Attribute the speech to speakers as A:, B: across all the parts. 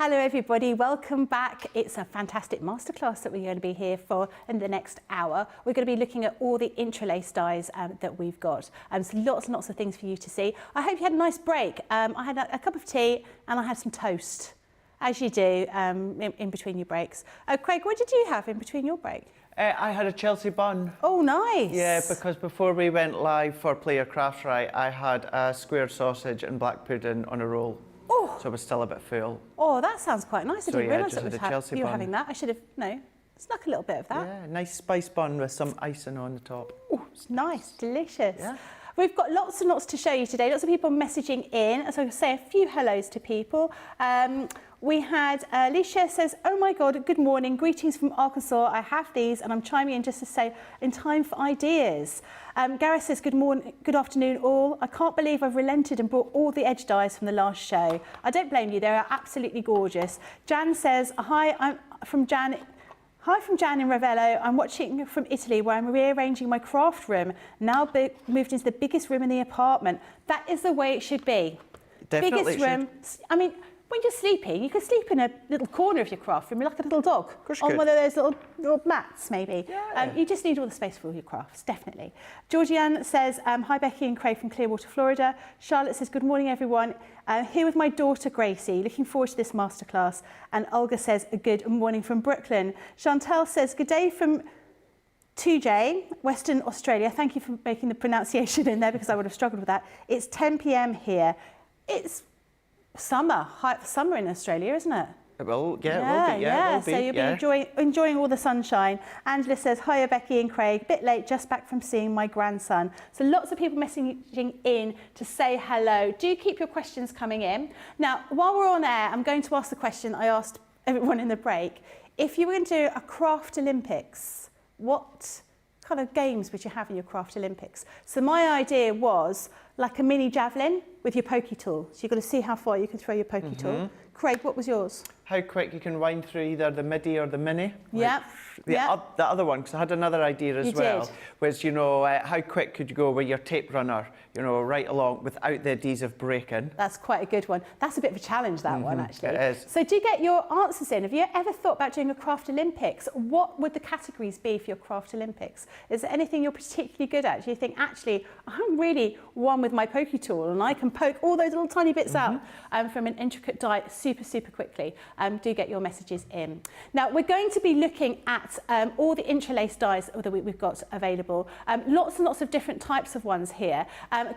A: Hello everybody, welcome back. It's a fantastic masterclass that we're going to be here for in the next hour. We're going to be looking at all the Intri'lace dies that we've got. So lots and lots of things for you to see. I hope you had a nice break. I had a cup of tea and I had some toast, as you do in between your breaks. Craig, what did you have in between your break?
B: I had a Chelsea bun.
A: Oh, nice.
B: Yeah, because before we went live for Play Your Craft Right, I had a square sausage and black pudding on a roll.
A: Oh.
B: So I was still a bit full.
A: Oh, that sounds quite nice. I didn't realise
B: you were having that.
A: I should have, no. It's like a little bit of that.
B: Yeah, nice spice bun with some icing on the top.
A: Oh, it's nice, delicious.
B: Yeah.
A: We've got lots and lots to show you today. Lots of people messaging in. So I'll say a few hellos to people. We had Alicia says, oh my God, good morning. Greetings from Arkansas. I have these and I'm chiming in just to say in time for ideas. Gareth says, good morning, good afternoon all. I can't believe I've relented and brought all the edge dies from the last show. I don't blame you. They are absolutely gorgeous. Jan says, hi, I'm from Jan. Hi from Jan in Ravello. I'm watching from Italy where I'm rearranging my craft room. Now moved into the biggest room in the apartment. That is the way it should be.
B: Definitely
A: Biggest room. I mean, when you're sleeping, you can sleep in a little corner of your craft room, like a little dog, on one of those little mats, maybe.
B: Yeah.
A: You just need all the space for all your crafts, definitely. Georgianne says, hi Becky and Craig from Clearwater, Florida. Charlotte says, good morning everyone. Here with my daughter Gracie, looking forward to this masterclass. And Olga says, a good morning from Brooklyn. Chantal says, good day from 2J, Western Australia. Thank you for making the pronunciation in there because I would have struggled with that. It's 10 p.m. here. It's summer in Australia, isn't it?
B: It will, yeah, it will be.
A: So you'll be enjoying all the sunshine. Angela says, hiya Becky and Craig, bit late, just back from seeing my grandson. So lots of people messaging in to say hello. Do keep your questions coming in. Now, while we're on air, I'm going to ask the question I asked everyone in the break. If you were going to do a craft Olympics, what kind of games would you have in your craft Olympics? So my idea was like a mini javelin with your pokey tool. So you've got to see how far you can throw your pokey tool. Craig, what was yours?
B: How quick you can wind through either the midi or the mini.
A: Yeah.
B: The other one, because I had another idea as well, was, you know, how quick could you go with your tape runner, you know, right along without the adhesive breaking.
A: That's quite a good one. That's a bit of a challenge, that one, actually.
B: It is.
A: So do get your answers in. Have you ever thought about doing a craft Olympics? What would the categories be for your craft Olympics? Is there anything you're particularly good at? Do you think, actually, I'm really one with my pokey tool and I can poke all those little tiny bits out from an intricate die super, super quickly? Do get your messages in. Now, we're going to be looking at all the Intri'lace dies that we've got available. Lots and lots of different types of ones here.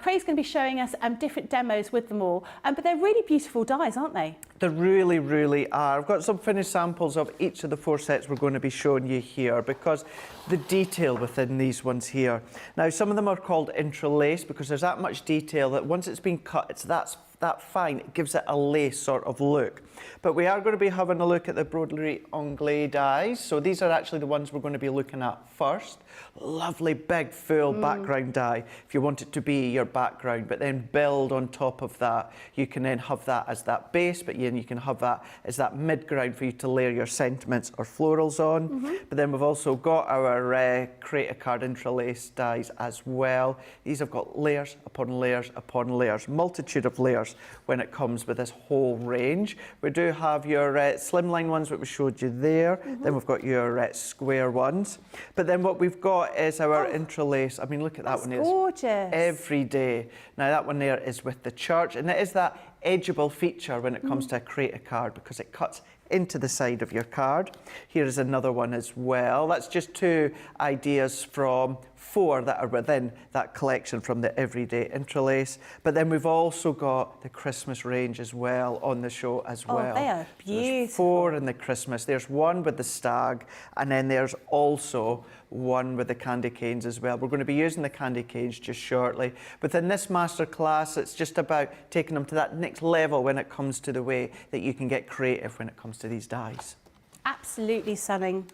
A: Craig's going to be showing us different demos with them all, but they're really beautiful dies, aren't they?
B: They really, really are. I've got some finished samples of each of the 4 sets we're going to be showing you here because the detail within these ones here. Now, some of them are called Intri'lace because there's that much detail that once it's been cut, it's that fine, it gives it a lace sort of look. But we are going to be having a look at the Broadway Anglais dies. So these are actually the ones we're going to be looking at first. Lovely big full background die if you want it to be your background, but then build on top of that. You can then have that as that base, but then you can have that as that mid-ground for you to layer your sentiments or florals on. But then we've also got our Create a Card Intri'lace dies as well. These have got layers upon layers upon layers, multitude of layers when it comes with this whole range. We do have your slimline ones that we showed you there. Then we've got your square ones. But then what we've got is our Intri'lace. I mean, look at that one.
A: That's gorgeous.
B: Every day. Now that one there is with the church, and it is that edgeable feature when it comes to Create a Card because it cuts into the side of your card. Here is another one as well. That's just 2 ideas from 4 that are within that collection from the Everyday Intri'lace. But then we've also got the Christmas range as well on the show as well.
A: Oh, they are beautiful.
B: So there's 4 in the Christmas. There's one with the stag, and then there's also one with the candy canes as well. We're going to be using the candy canes just shortly. Within this masterclass, it's just about taking them to that next level when it comes to the way that you can get creative when it comes to these dies.
A: Absolutely stunning.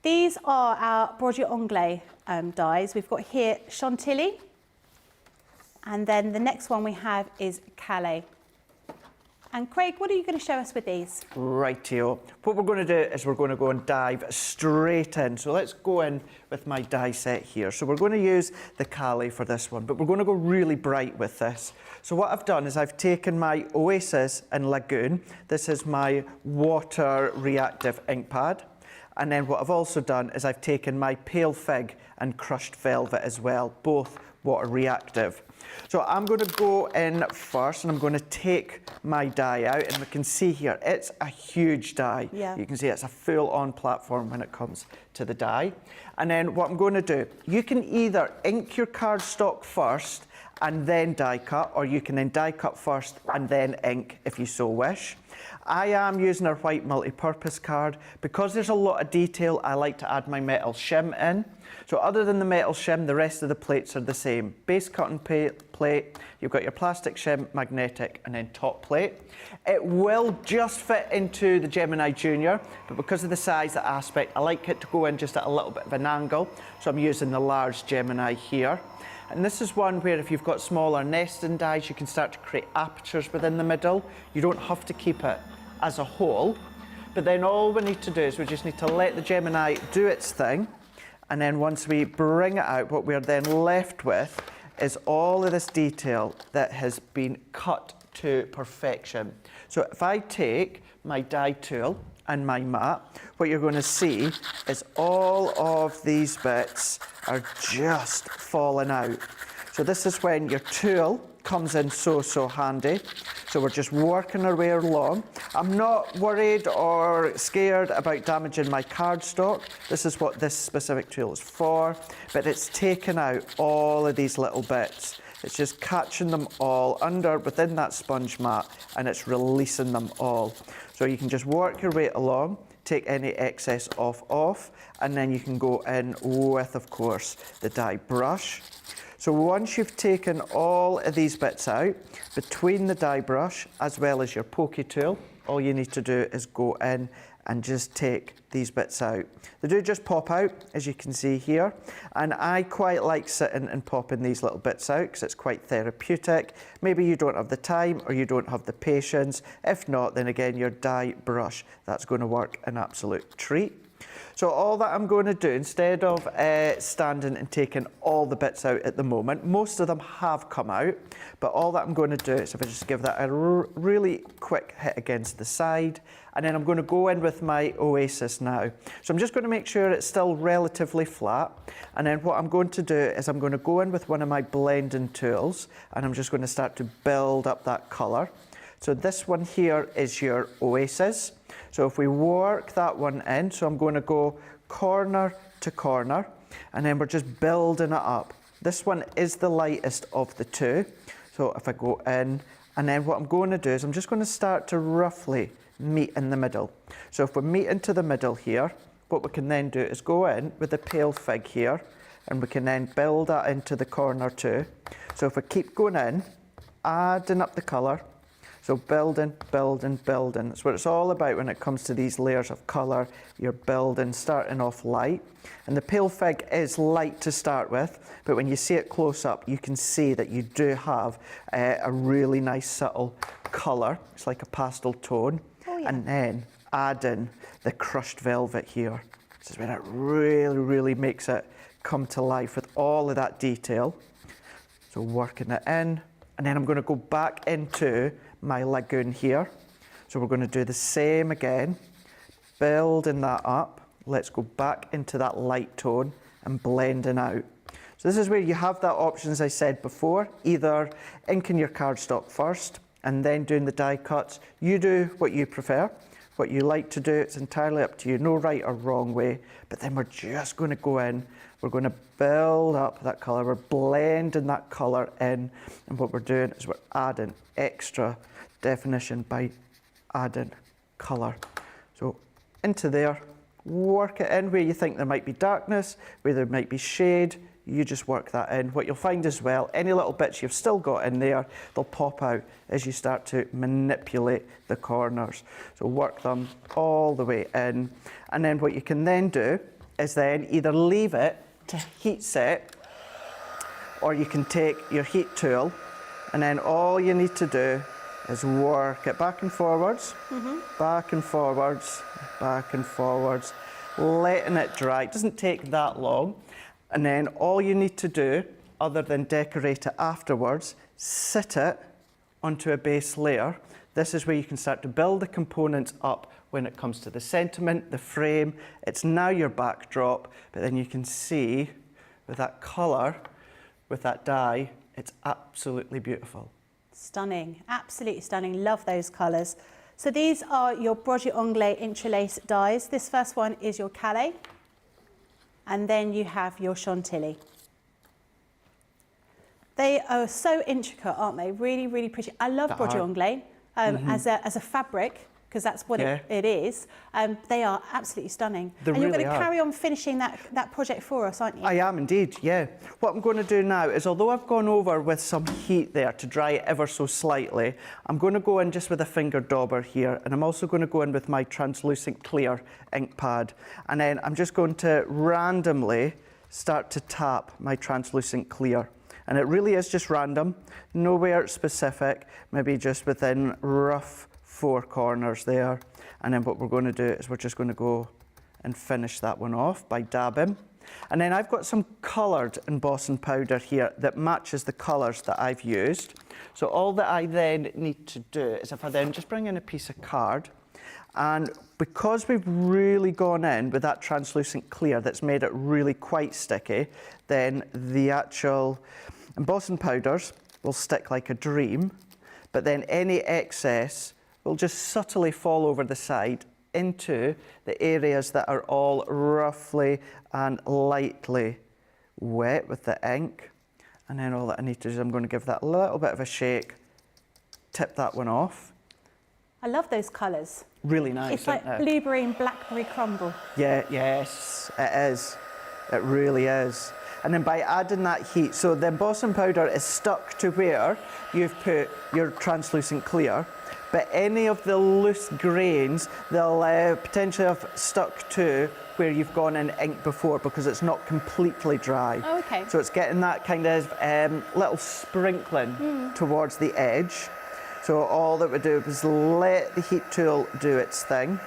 A: These are our Broadway Anglais dies. We've got here Chantilly, and then the next one we have is Calais. And Craig, what are you going to show us with these?
B: Rightio. What we're going to do is we're going to go and dive straight in. So let's go in with my die set here. So we're going to use the Calais for this one, but we're going to go really bright with this. So what I've done is I've taken my Oasis and Lagoon. This is my water reactive ink pad. And then what I've also done is I've taken my Pale Fig and Crushed Velvet as well, both water reactive. So I'm going to go in first and I'm going to take my die out, and we can see here it's a huge die.
A: Yeah.
B: You can see it's a full-on platform when it comes to the die. And then what I'm going to do, you can either ink your cardstock first and then die cut, or you can then die cut first and then ink if you so wish. I am using our white multi-purpose card. Because there's a lot of detail, I like to add my metal shim in. So other than the metal shim, the rest of the plates are the same. Base cutting plate, you've got your plastic shim, magnetic, and then top plate. It will just fit into the Gemini Junior, but because of the size, the aspect, I like it to go in just at a little bit of an angle. So I'm using the large Gemini here. And this is one where if you've got smaller nesting dies, you can start to create apertures within the middle. You don't have to keep it as a whole. But then all we need to do is we just need to let the Gemini do its thing. And then once we bring it out, what we're then left with is all of this detail that has been cut to perfection. So if I take my die tool and my mat, what you're going to see is all of these bits are just falling out. So this is when your tool comes in so handy. So we're just working our way along. I'm not worried or scared about damaging my cardstock. This is what this specific tool is for, but it's taken out all of these little bits. It's just catching them all within that sponge mat, and it's releasing them all. So you can just work your way along, take any excess off, and then you can go in with, of course, the die brush. So once you've taken all of these bits out, between the die brush as well as your pokey tool, all you need to do is go in and just take these bits out. They do just pop out, as you can see here, and I quite like sitting and popping these little bits out because it's quite therapeutic. Maybe you don't have the time or you don't have the patience. If not, then again, your die brush, that's going to work an absolute treat. So all that I'm going to do, instead of standing and taking all the bits out at the moment, most of them have come out, but all that I'm going to do is if I just give that a really quick hit against the side, and then I'm going to go in with my Oasis now. So I'm just going to make sure it's still relatively flat, and then what I'm going to do is I'm going to go in with one of my blending tools, and I'm just going to start to build up that colour. So this one here is your Oasis. So if we work that one in, so I'm going to go corner to corner, and then we're just building it up. This one is the lightest of the two. So if I go in, and then what I'm going to do is I'm just going to start to roughly meet in the middle. So if we meet into the middle here, what we can then do is go in with the pale fig here, and we can then build that into the corner too. So if we keep going in, adding up the colour, so building, building, building. That's what it's all about when it comes to these layers of colour. You're building, starting off light. And the pale fig is light to start with, but when you see it close up, you can see that you do have a really nice subtle colour. It's like a pastel tone. Oh, yeah. And then add in the crushed velvet here. This is when it really, really makes it come to life with all of that detail. So working it in, and then I'm going to go back into my lagoon here. So we're going to do the same again, building that up. Let's go back into that light tone and blending out. So this is where you have that option, as I said before, either inking your cardstock first and then doing the die cuts. You do what you prefer, what you like to do. It's entirely up to you, no right or wrong way. But then we're just going to go in. We're going to build up that colour. We're blending that colour in. And what we're doing is we're adding extra definition by adding colour. So into there, work it in where you think there might be darkness, where there might be shade. You just work that in. What you'll find as well, any little bits you've still got in there, they'll pop out as you start to manipulate the corners. So work them all the way in. And then what you can then do is then either leave it to heat set, or you can take your heat tool, and then all you need to do is work it back and forwards, back and forwards, back and forwards, letting it dry. It doesn't take that long. And then all you need to do, other than decorate it afterwards, sit it onto a base layer. This is where you can start to build the components up when it comes to the sentiment, the frame. It's now your backdrop, but then you can see with that colour, with that dye, it's absolutely beautiful.
A: Stunning, absolutely stunning. Love those colours. So these are your Broadway Anglais Intri'lace dies. This first one is your Calais, and then you have your Chantilly. They are so intricate, aren't they? Really, really pretty. I love Broadway Anglais as a fabric, because that's what it is. They are absolutely stunning.
B: They
A: and you're
B: really
A: going to
B: are.
A: carry on finishing that project for us, aren't you?
B: I am indeed, yeah. What I'm going to do now is, although I've gone over with some heat there to dry it ever so slightly, I'm going to go in just with a finger dauber here, and I'm also going to go in with my translucent clear ink pad. And then I'm just going to randomly start to tap my translucent clear. And it really is just random, nowhere specific, maybe just within rough 4 corners there. And then what we're going to do is we're just going to go and finish that one off by dabbing. And then I've got some coloured embossing powder here that matches the colours that I've used. So all that I then need to do is, if I then just bring in a piece of card, and because we've really gone in with that translucent clear that's made it really quite sticky, then the actual embossing powders will stick like a dream, but then any excess will just subtly fall over the side into the areas that are all roughly and lightly wet with the ink. And then all that I need to do is I'm going to give that a little bit of a shake, tip that one off.
A: I love those colours.
B: Really nice,
A: It's like blueberry and blackberry crumble.
B: Yeah, yes, it is. It really is. And then by adding that heat, so the embossing powder is stuck to where you've put your translucent clear, but any of the loose grains, they'll potentially have stuck to where you've gone in ink before, because it's not completely dry.
A: Oh, okay.
B: So it's getting that kind of little sprinkling towards the edge. So all that we do is let the heat tool do its thing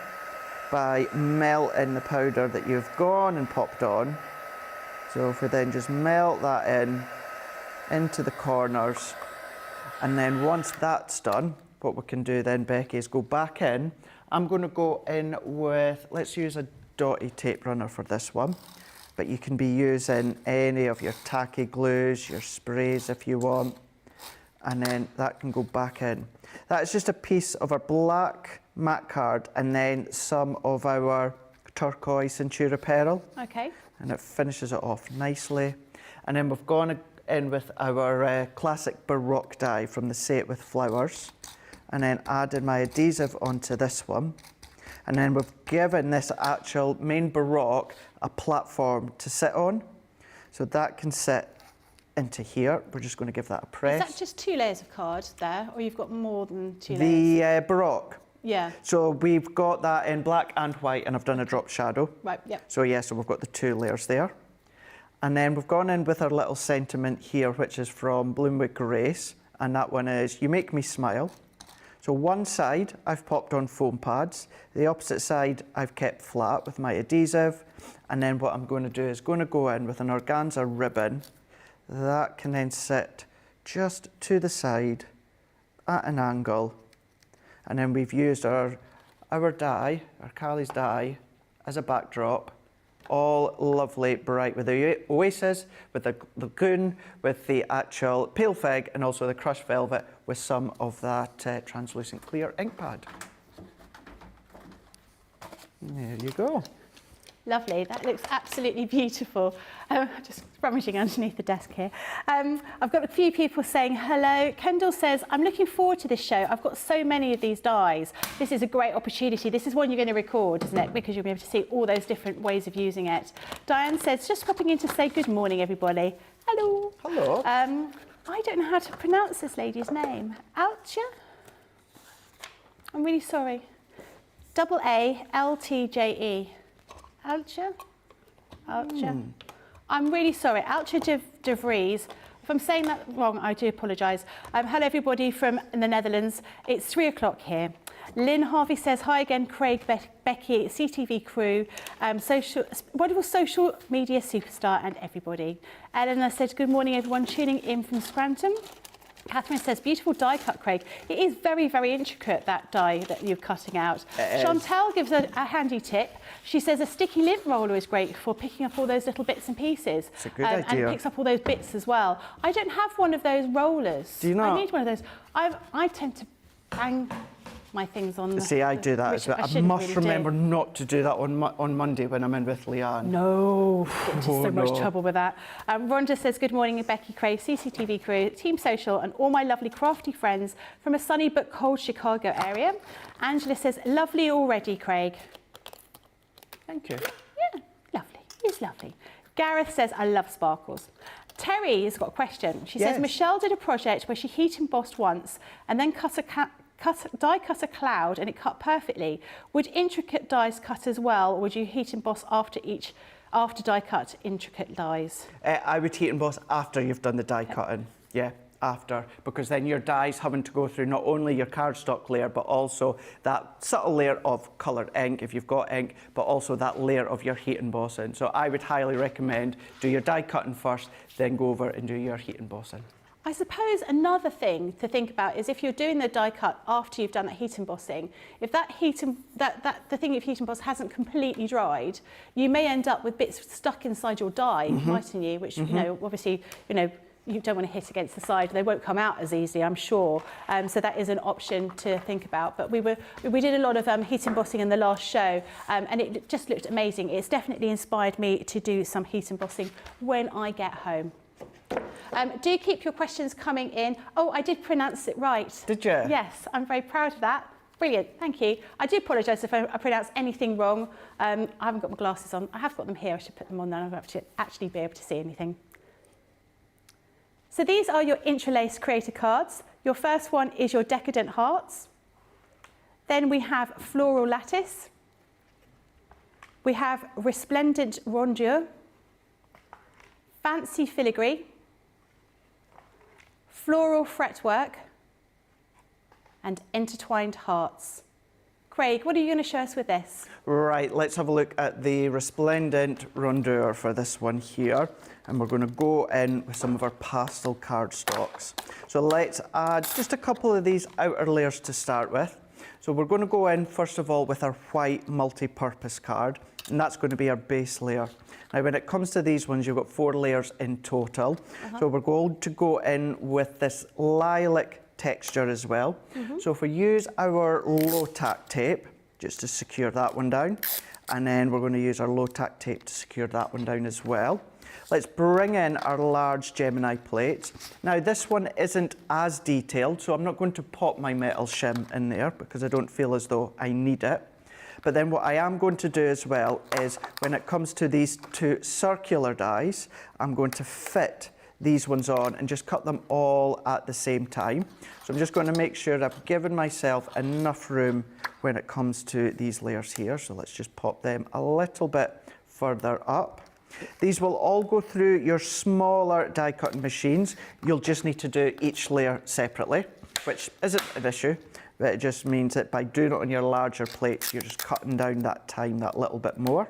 B: by melting the powder that you've gone and popped on. So if we then just melt that into the corners, and then once that's done, what we can do then, Becky, is go back in. I'm going to go in with, let's use a dotty tape runner for this one, but you can be using any of your tacky glues, your sprays if you want, and then that can go back in. That's just a piece of our black matte card and then some of our turquoise Centura Pearl.
A: Okay.
B: And it finishes it off nicely. And then we've gone in with our classic Baroque die from the Say It With Flowers, and then added my adhesive onto this one. And then we've given this actual main Baroque a platform to sit on. So that can sit into here. We're just going to give that a press.
A: Is that just 2 layers of card there, or you've got more than 2 layers?
B: The Baroque.
A: Yeah.
B: So we've got that in black and white, and I've done a drop shadow.
A: Right, yeah.
B: So yeah, so we've got the 2 layers there. And then we've gone in with our little sentiment here, which is from Bloomwood Grace, and that one is, "You make me smile." So one side I've popped on foam pads, the opposite side I've kept flat with my adhesive, and then what I'm going to do is going to go in with an organza ribbon. That can then sit just to the side at an angle. And then we've used our die, our Callie's die, as a backdrop. All lovely, bright, with the oasis, with the lagoon, with the actual pale fig, and also the crushed velvet with some of that translucent clear ink pad. There you go.
A: Lovely, that looks absolutely beautiful. Just rummaging underneath the desk here. I've got a few people saying hello. Kendall says, "I'm looking forward to this show. I've got so many of these dies. This is a great opportunity." This is one you're going to record, isn't it? Because you'll be able to see all those different ways of using it. Diane says, "Just popping in to say good morning, everybody." Hello.
B: Hello.
A: I don't know how to pronounce this lady's name. Alcha? I'm really sorry. AALTJE. Alcha? Alcha? I'm really sorry. Alcha de Vries. If I'm saying that wrong, I do apologise. Hello, everybody from the Netherlands. It's 3 o'clock here. Lynn Harvey says, "Hi again, Craig, Becky, CTV crew, wonderful social media superstar and everybody." Eleanor said, "Good morning, everyone, tuning in from Scranton." Catherine says, "Beautiful die cut, Craig." It is very, very intricate, that die that you're cutting out. Chantal gives a handy tip. She says a sticky lint roller is great for picking up all those little bits and pieces.
B: It's a good idea.
A: And picks up all those bits as well. I don't have one of those rollers.
B: Do you not?
A: I need one of those. I tend to bang my things on the...
B: See, I do that as well. I must remember not to do that on Monday when I'm in with Leanne.
A: No, get into so much trouble with that. Rhonda says, good morning, Becky, Craig, CCTV crew, Team Social, and all my lovely crafty friends from a sunny but cold Chicago area. Angela says, lovely already, Craig.
B: Thank you.
A: Yeah, lovely. It's lovely. Gareth says, I love sparkles. Terry has got a question. She says, Michelle did a project where she heat embossed once and then die cut a cloud and it cut perfectly. Would intricate dies cut as well, or would you heat emboss after die cut intricate dies?
B: I would heat emboss after you've done the die cutting. Yeah, after, because then your die's having to go through not only your cardstock layer, but also that subtle layer of coloured ink, if you've got ink, but also that layer of your heat embossing. So I would highly recommend do your die cutting first, then go over and do your heat embossing.
A: I suppose another thing to think about is if you're doing the die cut after you've done that heat embossing, if the thing you've heat embossed hasn't completely dried, you may end up with bits stuck inside your die, mightn't you? Which, you know, obviously, you know, you don't want to hit against the side. They won't come out as easily, I'm sure. So that is an option to think about. But we did a lot of heat embossing in the last show, and it just looked amazing. It's definitely inspired me to do some heat embossing when I get home. Do keep your questions coming in. Oh, I did pronounce it right.
B: Did you?
A: Yes, I'm very proud of that. Brilliant, thank you. I do apologise if I pronounced anything wrong. I haven't got my glasses on. I have got them here. I should put them on now. I have to actually be able to see anything. So these are your Intri'lace creator cards. Your first one is your Decadent Hearts. Then we have Floral Lattice. We have Resplendent Rondure. Fancy Filigree, Floral Fretwork, and Intertwined Hearts. Craig, what are you going to show us with this?
B: Right, let's have a look at the Resplendent Rondure for this one here. And we're going to go in with some of our pastel cardstocks. So let's add just a couple of these outer layers to start with. So we're going to go in, first of all, with our white multi-purpose card, and that's going to be our base layer. Now, when it comes to these ones, you've got 4 layers in total. So we're going to go in with this lilac texture as well. So if we use our low tack tape, just to secure that one down, and then we're going to use our low tack tape to secure that one down as well. Let's bring in our large Gemini plates. Now, this one isn't as detailed, so I'm not going to pop my metal shim in there because I don't feel as though I need it. But then what I am going to do as well is when it comes to these 2 circular dies, I'm going to fit these ones on and just cut them all at the same time. So I'm just going to make sure I've given myself enough room when it comes to these layers here. So let's just pop them a little bit further up. These will all go through your smaller die cutting machines. You'll just need to do each layer separately, which isn't an issue. But it just means that by doing it on your larger plates, you're just cutting down that time that little bit more,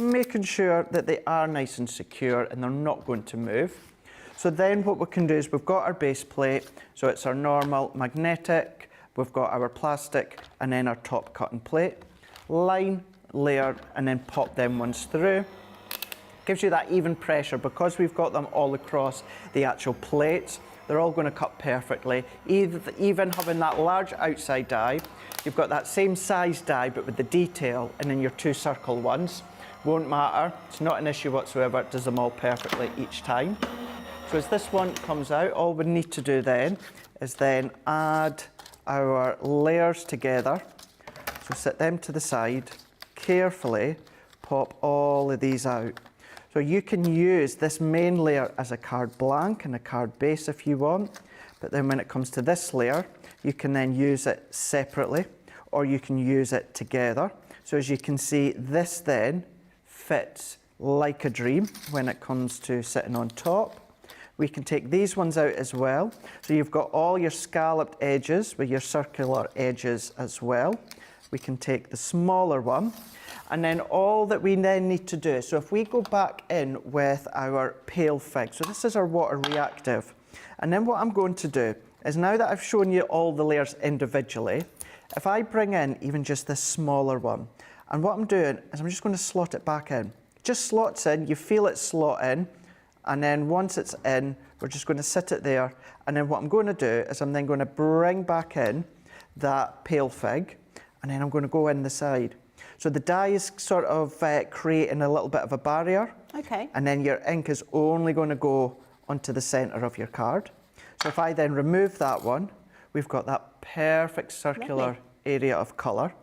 B: making sure that they are nice and secure and they're not going to move. So then what we can do is we've got our base plate, so it's our normal magnetic, we've got our plastic, and then our top cutting plate. Line, layer, and then pop them ones through. Gives you that even pressure because we've got them all across the actual plates. They're all going to cut perfectly. Even having that large outside die, you've got that same size die but with the detail, and then your 2 circle ones. Won't matter, it's not an issue whatsoever, it does them all perfectly each time. So as this one comes out, all we need to do then is then add our layers together. So set them to the side, carefully pop all of these out. So you can use this main layer as a card blank and a card base if you want, but then when it comes to this layer, you can then use it separately or you can use it together. So as you can see, this then fits like a dream when it comes to sitting on top. We can take these ones out as well. So you've got all your scalloped edges with your circular edges as well. We can take the smaller one. And then all that we then need to do, so if we go back in with our pale fig, so this is our water reactive. And then what I'm going to do is now that I've shown you all the layers individually, if I bring in even just this smaller one, and what I'm doing is I'm just going to slot it back in. Just slots in, you feel it slot in, and then once it's in, we're just going to sit it there. And then what I'm going to do is I'm then going to bring back in that pale fig, and then I'm going to go in the side. So the die is sort of creating a little bit of a barrier.
A: Okay.
B: And then your ink is only going to go onto the centre of your card. So if I then remove that one, we've got that perfect circular
A: Lovely.
B: area of colour.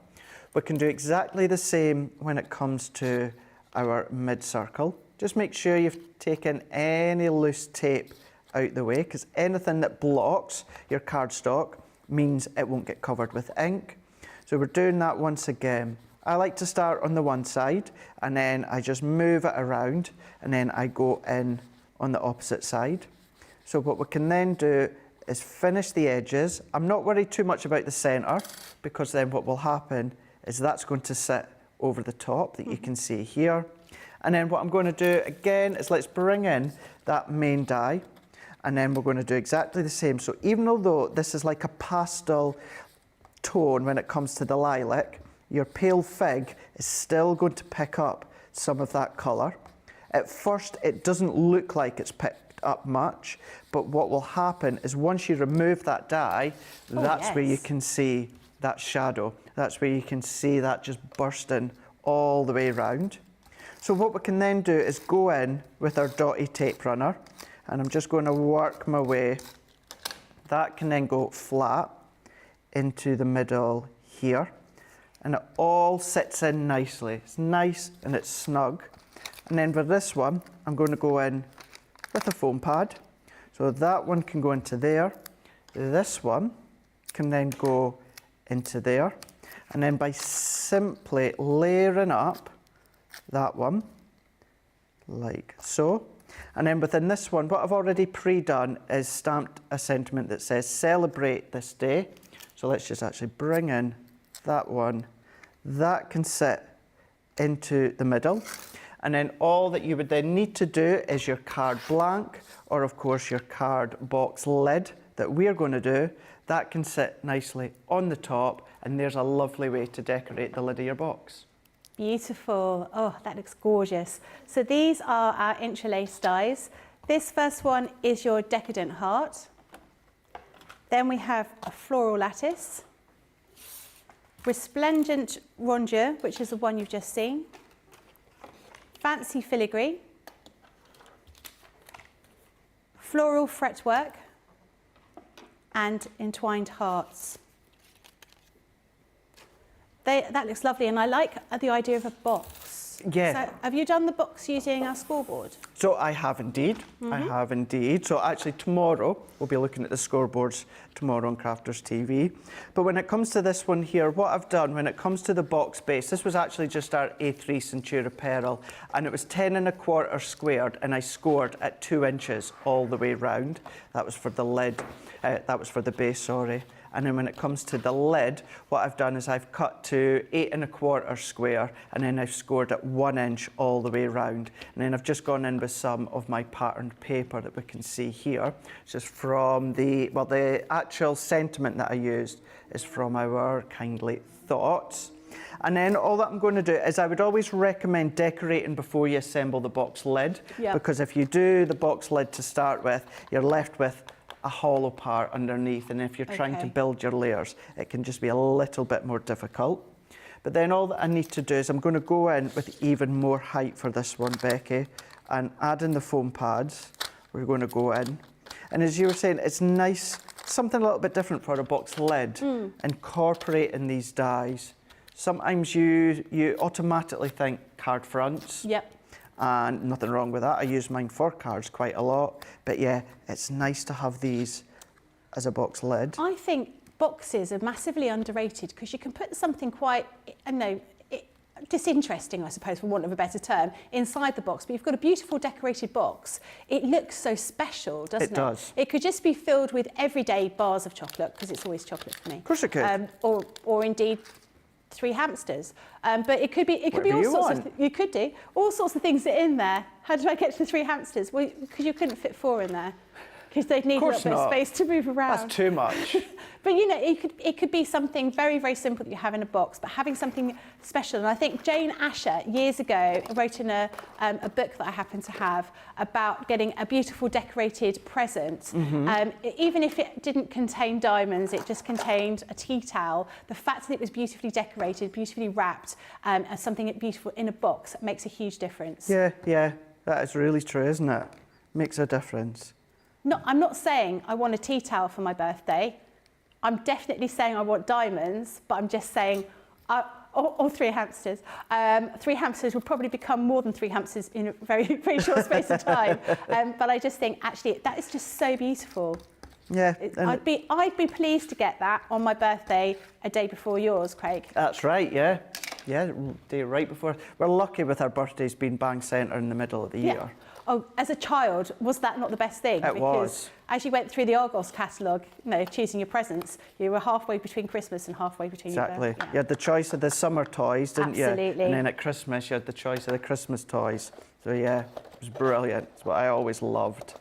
B: We can do exactly the same when it comes to our mid-circle. Just make sure you've taken any loose tape out the way, because anything that blocks your cardstock means it won't get covered with ink. So we're doing that once again. I like to start on the one side, and then I just move it around, and then I go in on the opposite side. So what we can then do is finish the edges. I'm not worried too much about the centre, because then what will happen is that's going to sit over the top that you can see here. And then what I'm going to do again is let's bring in that main die, and then we're going to do exactly the same. So even though this is like a pastel tone when it comes to the lilac, your pale fig is still going to pick up some of that colour. At first, it doesn't look like it's picked up much, but what will happen is once you remove that die, that's where you can see that shadow. That's where you can see that just bursting all the way around. So what we can then do is go in with our dotty tape runner, and I'm just going to work my way. That can then go flat into the middle here. And it all sits in nicely. It's nice and it's snug. And then for this one, I'm going to go in with a foam pad. So that one can go into there. This one can then go into there. And then by simply layering up that one, like so. And then within this one, what I've already pre-done is stamped a sentiment that says, celebrate this day. So let's just actually bring in that one. That can sit into the middle. And then all that you would then need to do is your card blank, or of course your card box lid that we're going to do. That can sit nicely on the top, and there's a lovely way to decorate the lid of your box.
A: Beautiful. Oh, that looks gorgeous. So these are our Intri'lace dies. This first one is your decadent heart. Then we have a floral lattice, resplendent rondure, which is the one you've just seen, fancy filigree, floral fretwork, and entwined hearts. That looks lovely, and I like the idea of a box.
B: Yeah.
A: So have you done the box using our scoreboard?
B: So I have indeed. I have indeed. So actually tomorrow, we'll be looking at the scoreboards tomorrow on Crafters TV. But when it comes to this one here, what I've done when it comes to the box base, this was actually just our A3 Centura Pearl, and it was 10 1/4 squared, and I scored at 2 inches all the way round. That was for the lid, that was for the base, sorry. And then when it comes to the lid, what I've done is I've cut to 8 1/4 square, and then I've scored at 1 inch all the way around. And then I've just gone in with some of my patterned paper that we can see here. It's just from the actual sentiment that I used is from our kindly thoughts. And then all that I'm going to do is I would always recommend decorating before you assemble the box lid. Yep. Because if you do the box lid to start with, you're left with a hollow part underneath, and if you're trying to build your layers, it can just be a little bit more difficult. But then all that I need to do is I'm going to go in with even more height for this one, Becky, and add in the foam pads. We're going to go in, and as you were saying, it's nice, something a little bit different for a box lid, incorporating these dies. Sometimes you automatically think card fronts.
A: Yep.
B: And nothing wrong with that. I use mine for cards quite a lot. But yeah, it's nice to have these as a box lid.
A: I think boxes are massively underrated because you can put something quite, I don't know, disinteresting, I suppose, for want of a better term, inside the box. But you've got a beautiful decorated box. It looks so special, doesn't it?
B: It does.
A: It could just be filled with everyday bars of chocolate, because it's always chocolate for me.
B: Of course it could.
A: Or indeed 3 hamsters, but it could be all sorts of. You could do all sorts of things that are in there. How did I get to the 3 hamsters? Well, because you couldn't fit 4 in there. because they'd need a little bit of space to move around.
B: That's too much.
A: But you know, it could be something very, very simple that you have in a box, but having something special. And I think Jane Asher, years ago, wrote in a book that I happen to have about getting a beautiful decorated present. Even if it didn't contain diamonds, it just contained a tea towel. The fact that it was beautifully decorated, beautifully wrapped, as something beautiful in a box makes a huge difference.
B: Yeah, that is really true, isn't it? Makes a difference.
A: No, I'm not saying I want a tea towel for my birthday. I'm definitely saying I want diamonds, but I'm just saying, or 3 hamsters. 3 hamsters will probably become more than 3 hamsters in a very, very short space of time. But I just think, actually, that is just so beautiful.
B: Yeah.
A: I'd be pleased to get that on my birthday a day before yours, Craig.
B: That's right, yeah. Yeah, day right before. We're lucky with our birthdays being bang centre in the middle of the year.
A: Oh, as a child, was that not the best thing?
B: It
A: because
B: was.
A: As you went through the Argos catalogue, you know, choosing your presents, you were halfway between Christmas and halfway between your birthday.
B: Exactly. You had the choice of the summer toys, didn't you?
A: Absolutely.
B: And then at Christmas, you had the choice of the Christmas toys. So yeah, it was brilliant. It's what I always loved.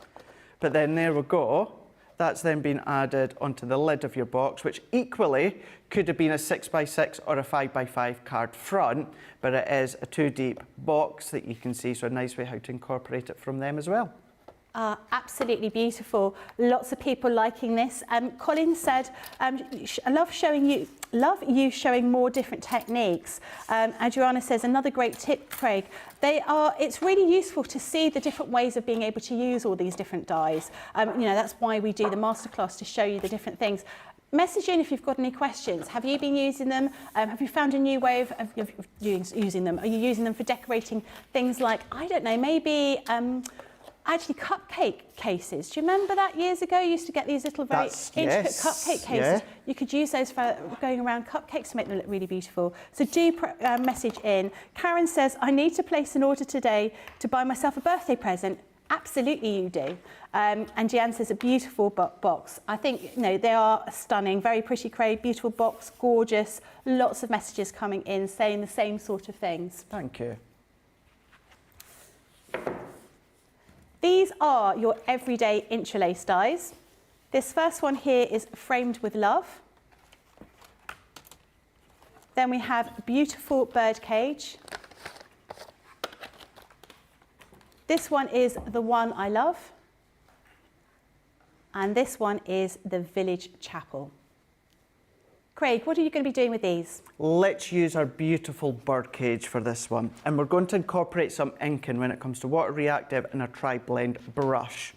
B: But then there we go. That's then been added onto the lid of your box, which equally could have been a 6x6 or a 5x5 card front, but it is a 2-deep box that you can see, so a nice way how to incorporate it from them as well.
A: Absolutely beautiful. Lots of people liking this. Colin said, I love you showing more different techniques. Adriana says, another great tip, Craig. It's really useful to see the different ways of being able to use all these different dyes. You know, that's why we do the masterclass, to show you the different things. Message in if you've got any questions. Have you been using them? Have you found a new way of using them? Are you using them for decorating things like, I don't know, maybe actually cupcake cases? Do you remember that years ago? You used to get these little very intricate cupcake cases. Yeah. You could use those for going around cupcakes to make them look really beautiful. So do message in. Karen says, I need to place an order today to buy myself a birthday present. Absolutely you do. And Jan says, a beautiful box. I think, you know, they are stunning, very pretty, Craig, beautiful box, gorgeous. Lots of messages coming in saying the same sort of things.
B: Thank you.
A: These are your everyday Intri'lace dies. This first one here is Framed with Love. Then we have Beautiful Birdcage. This one is The One I Love. And this one is The Village Chapel. Craig, what are you going to be doing with these?
B: Let's use our beautiful birdcage for this one. And we're going to incorporate some ink in when it comes to water reactive and a tri-blend brush.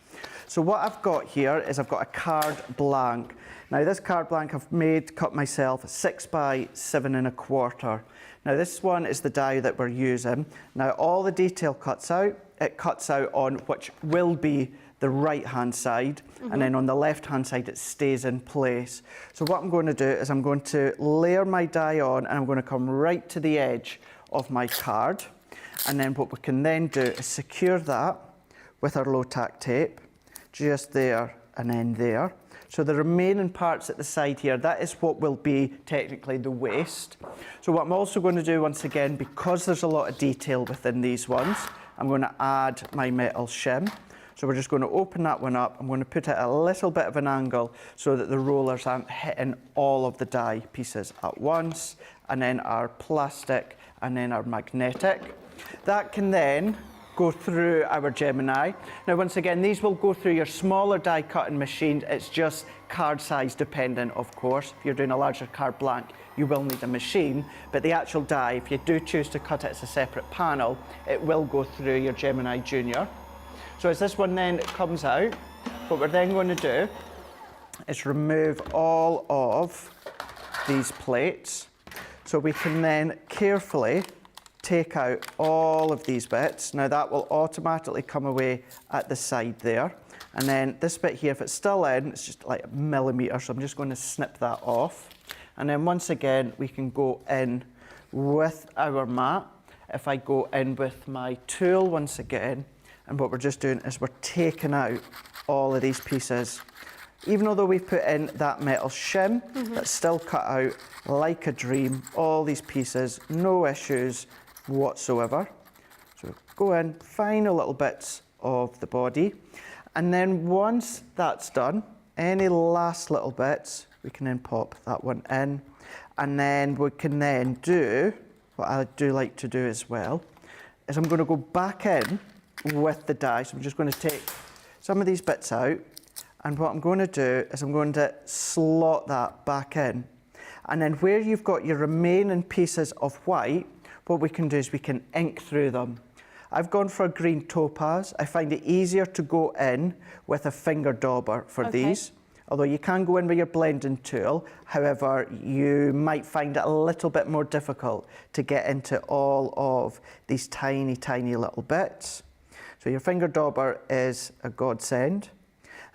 B: So what I've got here is I've got a card blank. Now this card blank I've cut myself 6x7.25. Now this one is the die that we're using. Now all the detail cuts out. It cuts out on which will be the right-hand side, and then on the left-hand side it stays in place. So what I'm going to do is I'm going to layer my die on, and I'm going to come right to the edge of my card, and then what we can then do is secure that with our low-tack tape, just there and then there. So the remaining parts at the side here, that is what will be technically the waist. So what I'm also going to do, once again, because there's a lot of detail within these ones, I'm going to add my metal shim. So we're just going to open that one up. I'm going to put it at a little bit of an angle so that the rollers aren't hitting all of the die pieces at once, and then our plastic and then our magnetic. That can then go through our Gemini. Now once again, these will go through your smaller die cutting machine. It's just card size dependent, of course. If you're doing a larger card blank, you will need a machine, but the actual die, if you do choose to cut it as a separate panel, it will go through your Gemini Junior. So as this one then comes out, what we're then going to do is remove all of these plates, so we can then carefully take out all of these bits. Now that will automatically come away at the side there. And then this bit here, if it's still in, it's just like a millimetre, so I'm just going to snip that off. And then once again, we can go in with our mat. If I go in with my tool once again, and what we're just doing is we're taking out all of these pieces. Even though we've put in that metal shim, that's still cut out like a dream. All these pieces, no issues whatsoever. So go in, final little bits of the body. And then once that's done, any last little bits, we can then pop that one in. And then we can then do, what I do like to do as well, is I'm going to go back in with the die. So I'm just going to take some of these bits out. And what I'm going to do is I'm going to slot that back in. And then where you've got your remaining pieces of white, what we can do is we can ink through them. I've gone for a green topaz. I find it easier to go in with a finger dauber for these. Although you can go in with your blending tool, however, you might find it a little bit more difficult to get into all of these tiny, tiny little bits. So your finger dauber is a godsend.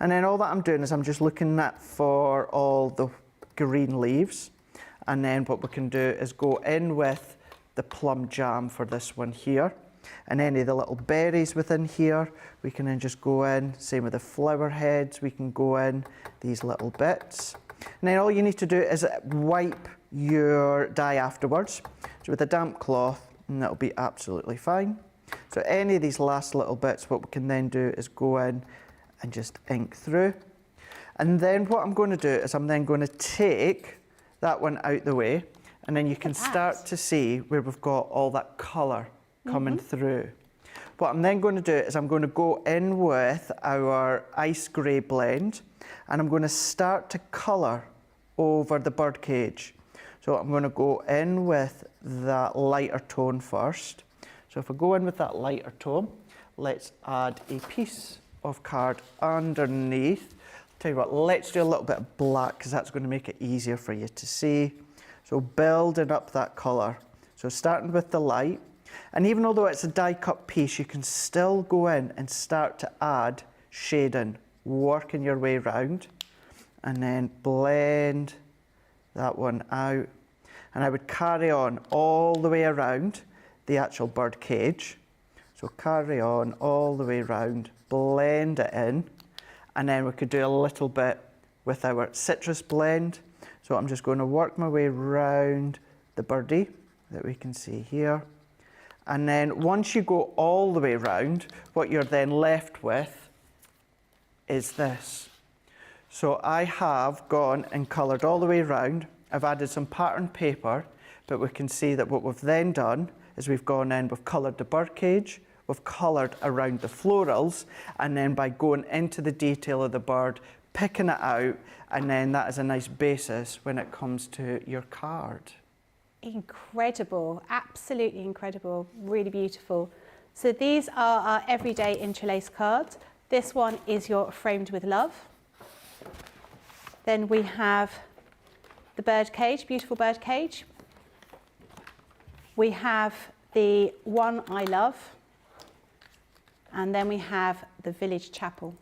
B: And then all that I'm doing is I'm just looking at for all the green leaves. And then what we can do is go in with the plum jam for this one here. And any of the little berries within here, we can then just go in. Same with the flower heads, we can go in these little bits. And then all you need to do is wipe your die afterwards. So with a damp cloth, and that'll be absolutely fine. So any of these last little bits, what we can then do is go in and just ink through. And then what I'm going to do is I'm then going to take that one out the way, and then you can start to see where we've got all that colour coming through. What I'm then going to do is I'm going to go in with our ice grey blend, and I'm going to start to colour over the bird cage. So I'm going to go in with that lighter tone first. So if I go in with that lighter tone, let's add a piece of card underneath. Tell you what, let's do a little bit of black because that's going to make it easier for you to see. So building up that colour. So starting with the light. And even although it's a die cut piece, you can still go in and start to add shading, working your way around, and then blend that one out. And I would carry on all the way around the actual bird cage. So carry on all the way around, blend it in, and then we could do a little bit with our citrus blend. So I'm just going to work my way around the birdie that we can see here. And then once you go all the way around, what you're then left with is this. So I have gone and coloured all the way around. I've added some pattern paper, but we can see that what we've then done is we've gone in, we've coloured the birdcage, we've coloured around the florals, and then by going into the detail of the bird, picking it out, and then that is a nice basis when it comes to your card.
A: Incredible, absolutely incredible, really beautiful. So these are our everyday interlace cards. This one is your Framed with Love. Then we have the bird cage, beautiful bird cage. We have the One I Love. And then we have the Village Chapel.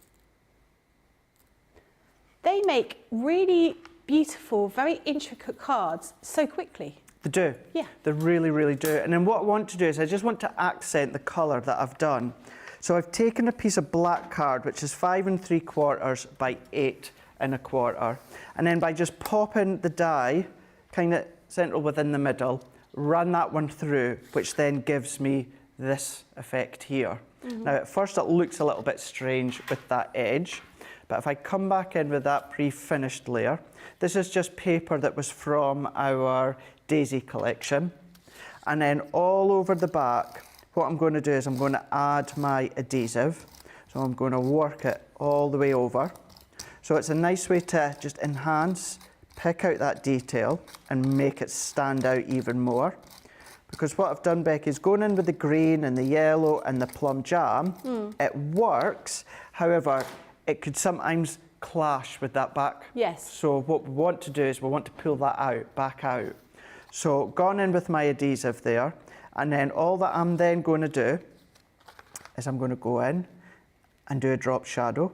A: They make really beautiful, very intricate cards so quickly.
B: They do.
A: Yeah.
B: They really, really do. And then what I want to do is I just want to accent the colour that I've done. So I've taken a piece of black card, which is 5 3/4 by 8 1/4. And then by just popping the die kind of central within the middle, run that one through, which then gives me this effect here. Now at first it looks a little bit strange with that edge, but if I come back in with that pre-finished layer, this is just paper that was from our Daisy collection. And then all over the back, what I'm going to do is I'm going to add my adhesive. So I'm going to work it all the way over. So it's a nice way to just enhance, pick out that detail and make it stand out even more. Because what I've done, Becky, is going in with the green and the yellow and the plum jam. It works, however, it could sometimes clash with that back.
A: Yes.
B: So what we want to do is we want to pull that out, back out. So gone in with my adhesive there, and then all that I'm then going to do is I'm going to go in and do a drop shadow.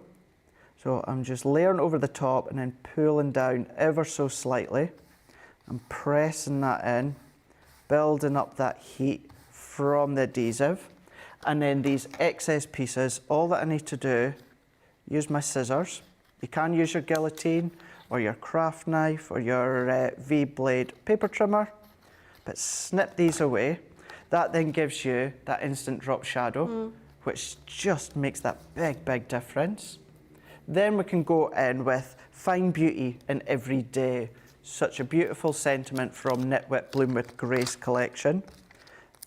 B: So I'm just layering over the top and then pulling down ever so slightly. I'm pressing that in, building up that heat from the adhesive. And then these excess pieces, all that I need to do, use my scissors. You can use your guillotine or your craft knife or your V-blade paper trimmer, but snip these away. That then gives you that instant drop shadow. which just makes that big, big difference. Then we can go in with Find Beauty in Every Day. Such a beautiful sentiment from Knit With Bloom With Grace collection.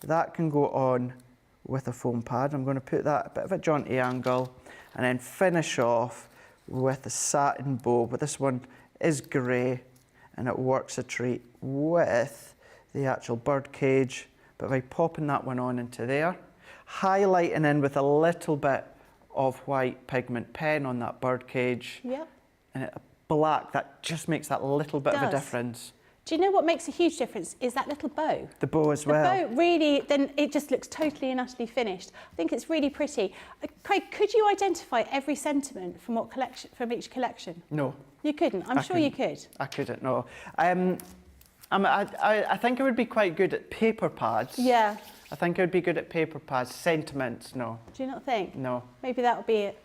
B: That can go on with a foam pad. I'm going to put that a bit of a jaunty angle and then finish off with a satin bow. But this one is grey and it works a treat with the actual bird cage. But by popping that one on into there, highlighting in with a little bit of white pigment pen on that bird cage.
A: Yeah.
B: And black, that just makes that little bit of a difference.
A: Do you know what makes a huge difference is that little bow.
B: The bow as well.
A: The bow really, then it just looks totally and utterly finished. I think it's really pretty. Craig, could you identify every sentiment from what collection, from each collection?
B: No.
A: You couldn't? I'm sure you could.
B: I couldn't, no. I think I would be quite good at paper pads.
A: Yeah.
B: I think I would be good at paper pads. Sentiments, no.
A: Do you not think?
B: No.
A: Maybe that'll be it.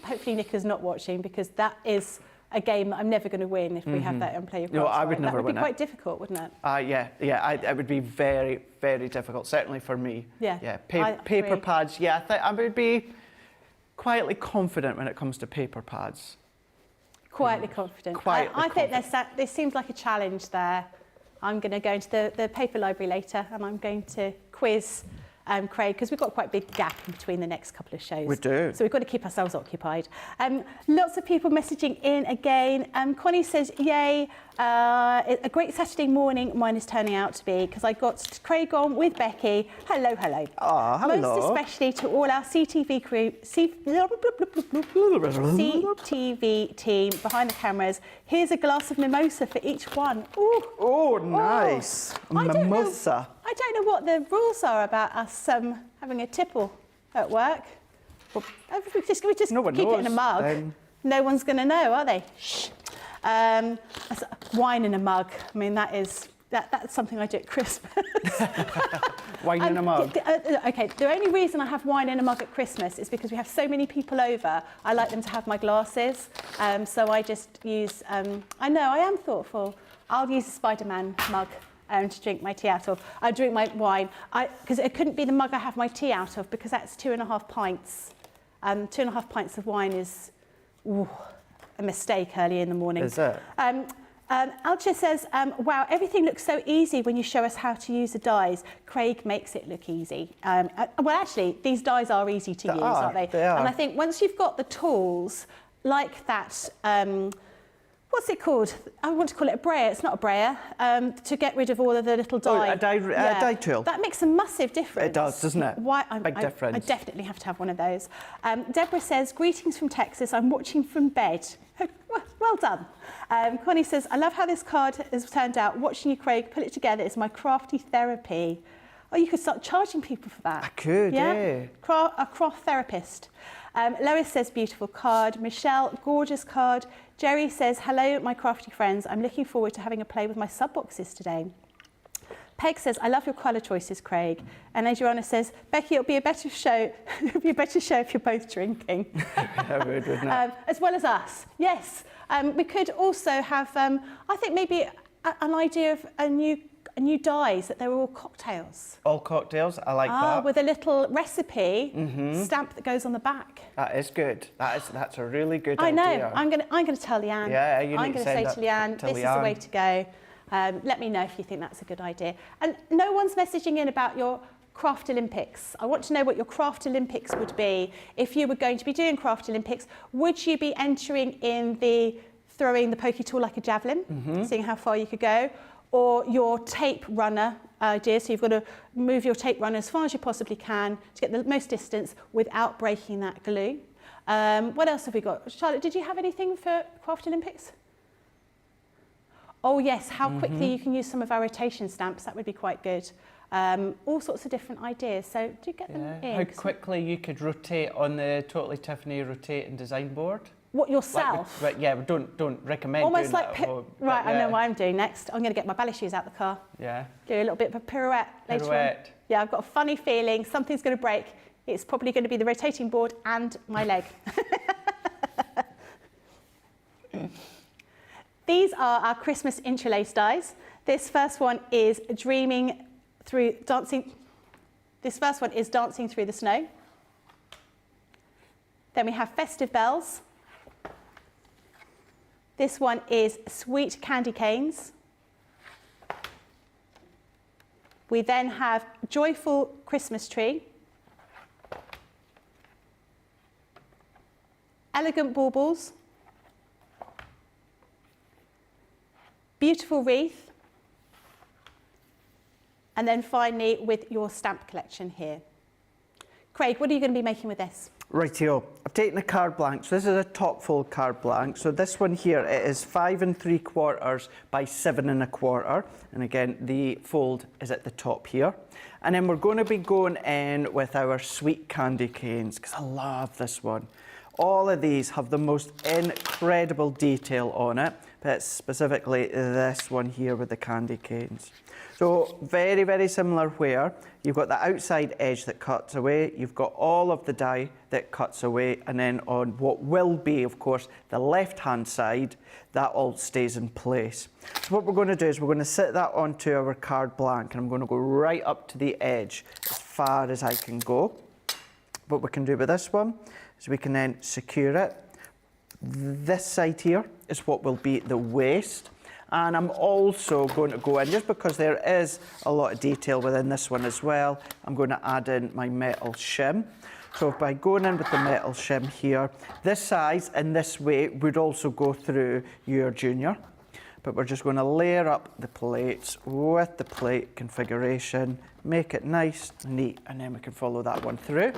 A: Hopefully Nico's not watching, because that is a game that I'm never going to win if we have that on Play Your Crafts.
B: No, I would never win it.
A: That would be quite difficult, wouldn't it?
B: It would be very, very difficult, certainly for me.
A: Yeah.
B: Yeah, paper pads, yeah, I would be quietly confident when it comes to paper pads.
A: Quietly confident.
B: Quietly
A: I think
B: confident.
A: there seems like a challenge there. I'm going to go into the paper library later and I'm going to quiz Craig, because we've got quite a big gap in between the next couple of shows.
B: We do.
A: So we've got to keep ourselves occupied. Lots of people messaging in again. Connie says, yay, a great Saturday morning mine is turning out to be, because I got Craig on with Becky. Hello, hello.
B: Ah, hello.
A: Most especially to all our CTV crew, CTV team behind the cameras. Here's a glass of mimosa for each one. Ooh.
B: Oh, nice. Mimosa.
A: I don't know what the rules are about us having a tipple at work. Well, we just
B: No one
A: keep
B: knows.
A: it in a mug. No one's going to know, are they? Shh. Wine in a mug. I mean, that's something I do at Christmas.
B: Wine in a mug.
A: Okay, the only reason I have wine in a mug at Christmas is because we have so many people over. I like them to have my glasses. So I just use, I know, I am thoughtful. I'll use a Spider-Man mug to drink my tea out of. I drink my wine, because it couldn't be the mug I have my tea out of, because that's 2.5 pints. 2.5 pints of wine is a mistake early in the morning.
B: Is it?
A: Alcha says, wow, everything looks so easy when you show us how to use the dies. Craig makes it look easy. Well, actually, these dies are easy to use, aren't they?
B: They are.
A: And I think once you've got the tools, like that, what's it called? I want to call it a brayer. It's not a brayer. To get rid of all of the little die.
B: A die tool.
A: That makes a massive difference.
B: It does, doesn't it? Big difference.
A: I definitely have to have one of those. Deborah says, greetings from Texas. I'm watching from bed. Well done. Connie says, I love how this card has turned out. Watching you, Craig, put it together is my crafty therapy. Oh, you could start charging people for that.
B: I could, yeah.
A: A craft therapist. Lois says, beautiful card. Michelle, gorgeous card. Jerry says, hello, my crafty friends. I'm looking forward to having a play with my sub boxes today. Peg says, I love your colour choices, Craig. And Adriana says, Becky, it'll be a better show. It'll be a better show if you're both drinking.
B: It would, wouldn't it?
A: As well as us, yes. We could also have, I think maybe an idea of a new dies, that they were all cocktails.
B: All cocktails, I like that.
A: With a little recipe stamp that goes on the back.
B: That is good. That's a really good
A: I
B: idea.
A: know. I'm going to tell Leanne.
B: Yeah, you need
A: I'm
B: to
A: going to say
B: send
A: to
B: that
A: Leanne,
B: to
A: this is
B: Leanne.
A: the way to go. Let me know if you think that's a good idea. And no one's messaging in about your Craft Olympics. I want to know what your Craft Olympics would be. If you were going to be doing Craft Olympics, would you be entering in the throwing the pokey tool like a javelin, seeing how far you could go, or your tape runner idea? So you've got to move your tape runner as far as you possibly can to get the most distance without breaking that glue. What else have we got? Charlotte, did you have anything for Craft Olympics? Oh yes, how quickly you can use some of our rotation stamps, that would be quite good. All sorts of different ideas, so do get them in.
B: How quickly you could rotate on the Totally Tiffany rotate and design board?
A: What, yourself?
B: Don't recommend
A: almost
B: doing
A: like
B: that at home.
A: Right,
B: Yeah.
A: I know what I'm doing next. I'm going to get my ballet shoes out the car.
B: Yeah.
A: Do a little bit of a pirouette later on. Yeah, I've got a funny feeling something's going to break. It's probably going to be the rotating board and my leg. These are our Christmas Intri'lace dies. This first one is Dancing Through the Snow. Then we have Festive Bells. This one is Sweet Candy Canes. We then have Joyful Christmas Tree. Elegant Baubles. Beautiful Wreath. And then finally with your stamp collection here. Craig, what are you going to be making with this?
B: Rightio, I've taken a card blank, so this is a top fold card blank. So this one here, it is 5 3/4 by 7 1/4. And again, the fold is at the top here. And then we're going to be going in with our sweet candy canes, because I love this one. All of these have the most incredible detail on it, but specifically this one here with the candy canes. So very, very similar where you've got the outside edge that cuts away, you've got all of the die that cuts away, and then on what will be, of course, the left-hand side, that all stays in place. So what we're going to do is we're going to sit that onto our card blank, and I'm going to go right up to the edge as far as I can go. What we can do with this one is we can then secure it. This side here is what will be the waist. And I'm also going to go in, just because there is a lot of detail within this one as well, I'm going to add in my metal shim. So by going in with the metal shim here, this size and this weight would also go through your junior. But we're just going to layer up the plates with the plate configuration, make it nice, neat, and then we can follow that one through.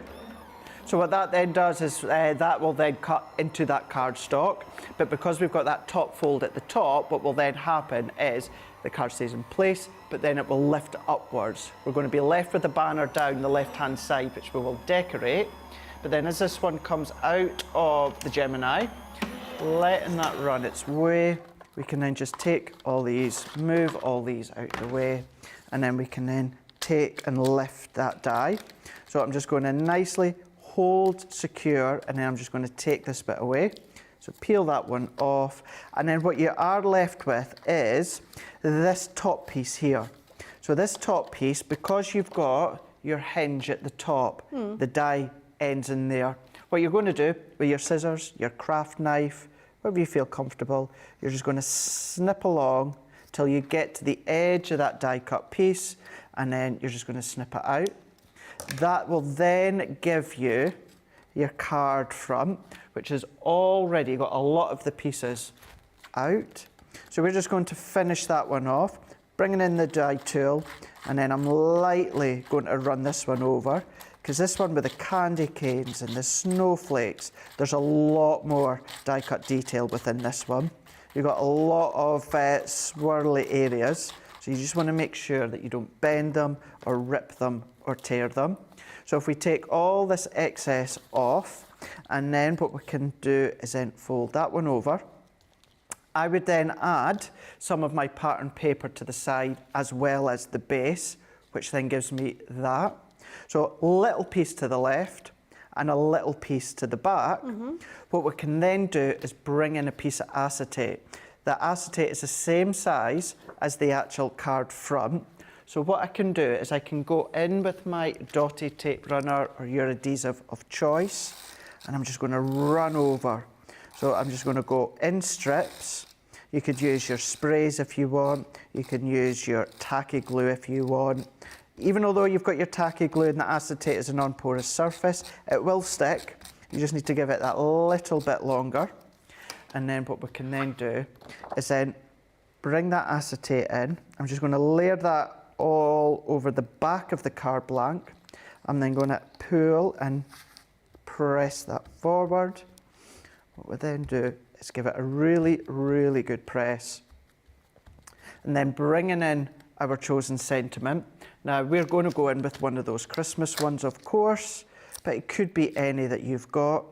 B: So what that then does is that will then cut into that cardstock, but because we've got that top fold at the top, what will then happen is the card stays in place, but then it will lift upwards. We're going to be left with the banner down the left-hand side, which we will decorate. But then as this one comes out of the Gemini, letting that run its way, we can then just take all these, move all these out of the way, and then we can then take and lift that die. So I'm just going to nicely hold secure, and then I'm just going to take this bit away. So peel that one off, and then what you are left with is this top piece here. So this top piece, because you've got your hinge at the top, the die ends in there. What you're going to do with your scissors, your craft knife, wherever you feel comfortable, you're just going to snip along till you get to the edge of that die cut piece, and then you're just going to snip it out. That will then give you your card front, which has already got a lot of the pieces out. So we're just going to finish that one off, bringing in the die tool, and then I'm lightly going to run this one over, because this one with the candy canes and the snowflakes, there's a lot more die cut detail within this one. You've got a lot of swirly areas, so you just want to make sure that you don't bend them or rip them or tear them. So if we take all this excess off, and then what we can do is then fold that one over. I would then add some of my pattern paper to the side as well as the base, which then gives me that. So a little piece to the left and a little piece to the back. What we can then do is bring in a piece of acetate. The acetate is the same size as the actual card front. So what I can do is I can go in with my dotty tape runner or your adhesive of choice, and I'm just going to run over. So I'm just going to go in strips. You could use your sprays if you want. You can use your tacky glue if you want. Even although you've got your tacky glue and the acetate is a non-porous surface, it will stick. You just need to give it that little bit longer. And then what we can then do is then bring that acetate in. I'm just going to layer that all over the back of the card blank. I'm then going to pull and press that forward. What we then do is give it a really, really good press. And then bringing in our chosen sentiment. Now we're going to go in with one of those Christmas ones, of course, but it could be any that you've got.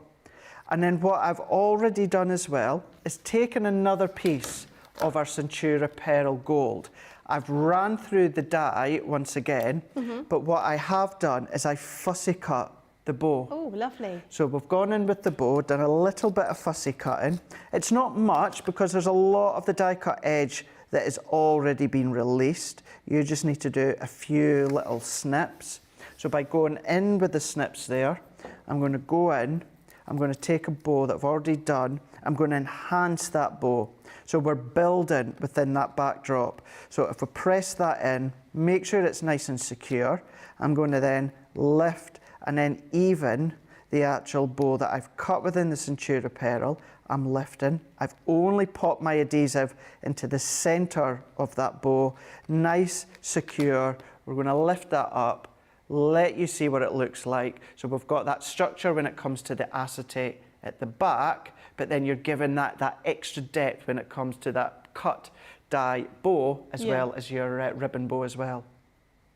B: And then what I've already done as well is taken another piece of our Centura Pearl Gold. I've ran through the die once again, but what I have done is I fussy cut the bow.
A: Oh, lovely.
B: So we've gone in with the bow, done a little bit of fussy cutting. It's not much because there's a lot of the die cut edge that has already been released. You just need to do a few little snips. So by going in with the snips there, I'm going to go in I'm going to take a bow that I've already done. I'm going to enhance that bow. So we're building within that backdrop. So if I press that in, make sure it's nice and secure. I'm going to then lift and then even the actual bow that I've cut within the cintura pearl. I'm lifting. I've only popped my adhesive into the center of that bow. Nice, secure. We're going to lift that up, let you see what it looks like. So we've got that structure when it comes to the acetate at the back, but then you're given that extra depth when it comes to that cut dye bow as well as your ribbon bow as well.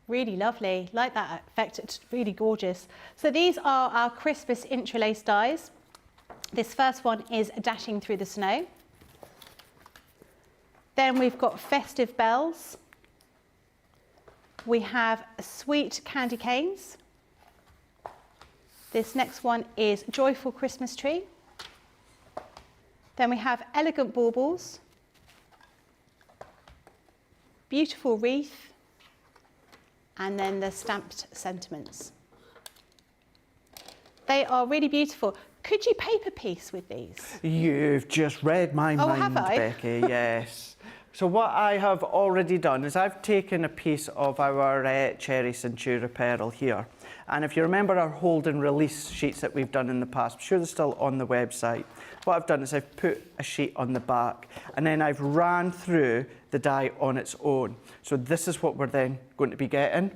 A: Really lovely, like that effect, it's really gorgeous. So these are our Christmas Intri'lace dies. This first one is Dashing Through the Snow. Then we've got Festive Bells. We have Sweet Candy Canes. This next one is Joyful Christmas Tree. Then we have Elegant Baubles, Beautiful Wreath, and then the Stamped Sentiments. They are really beautiful. Could you paper piece with these?
B: You've just read my mind,
A: have I?
B: Becky, yes. So what I have already done is I've taken a piece of our cherry cintura pearl here. And if you remember our hold and release sheets that we've done in the past, I'm sure they're still on the website. What I've done is I've put a sheet on the back and then I've ran through the die on its own. So this is what we're then going to be getting.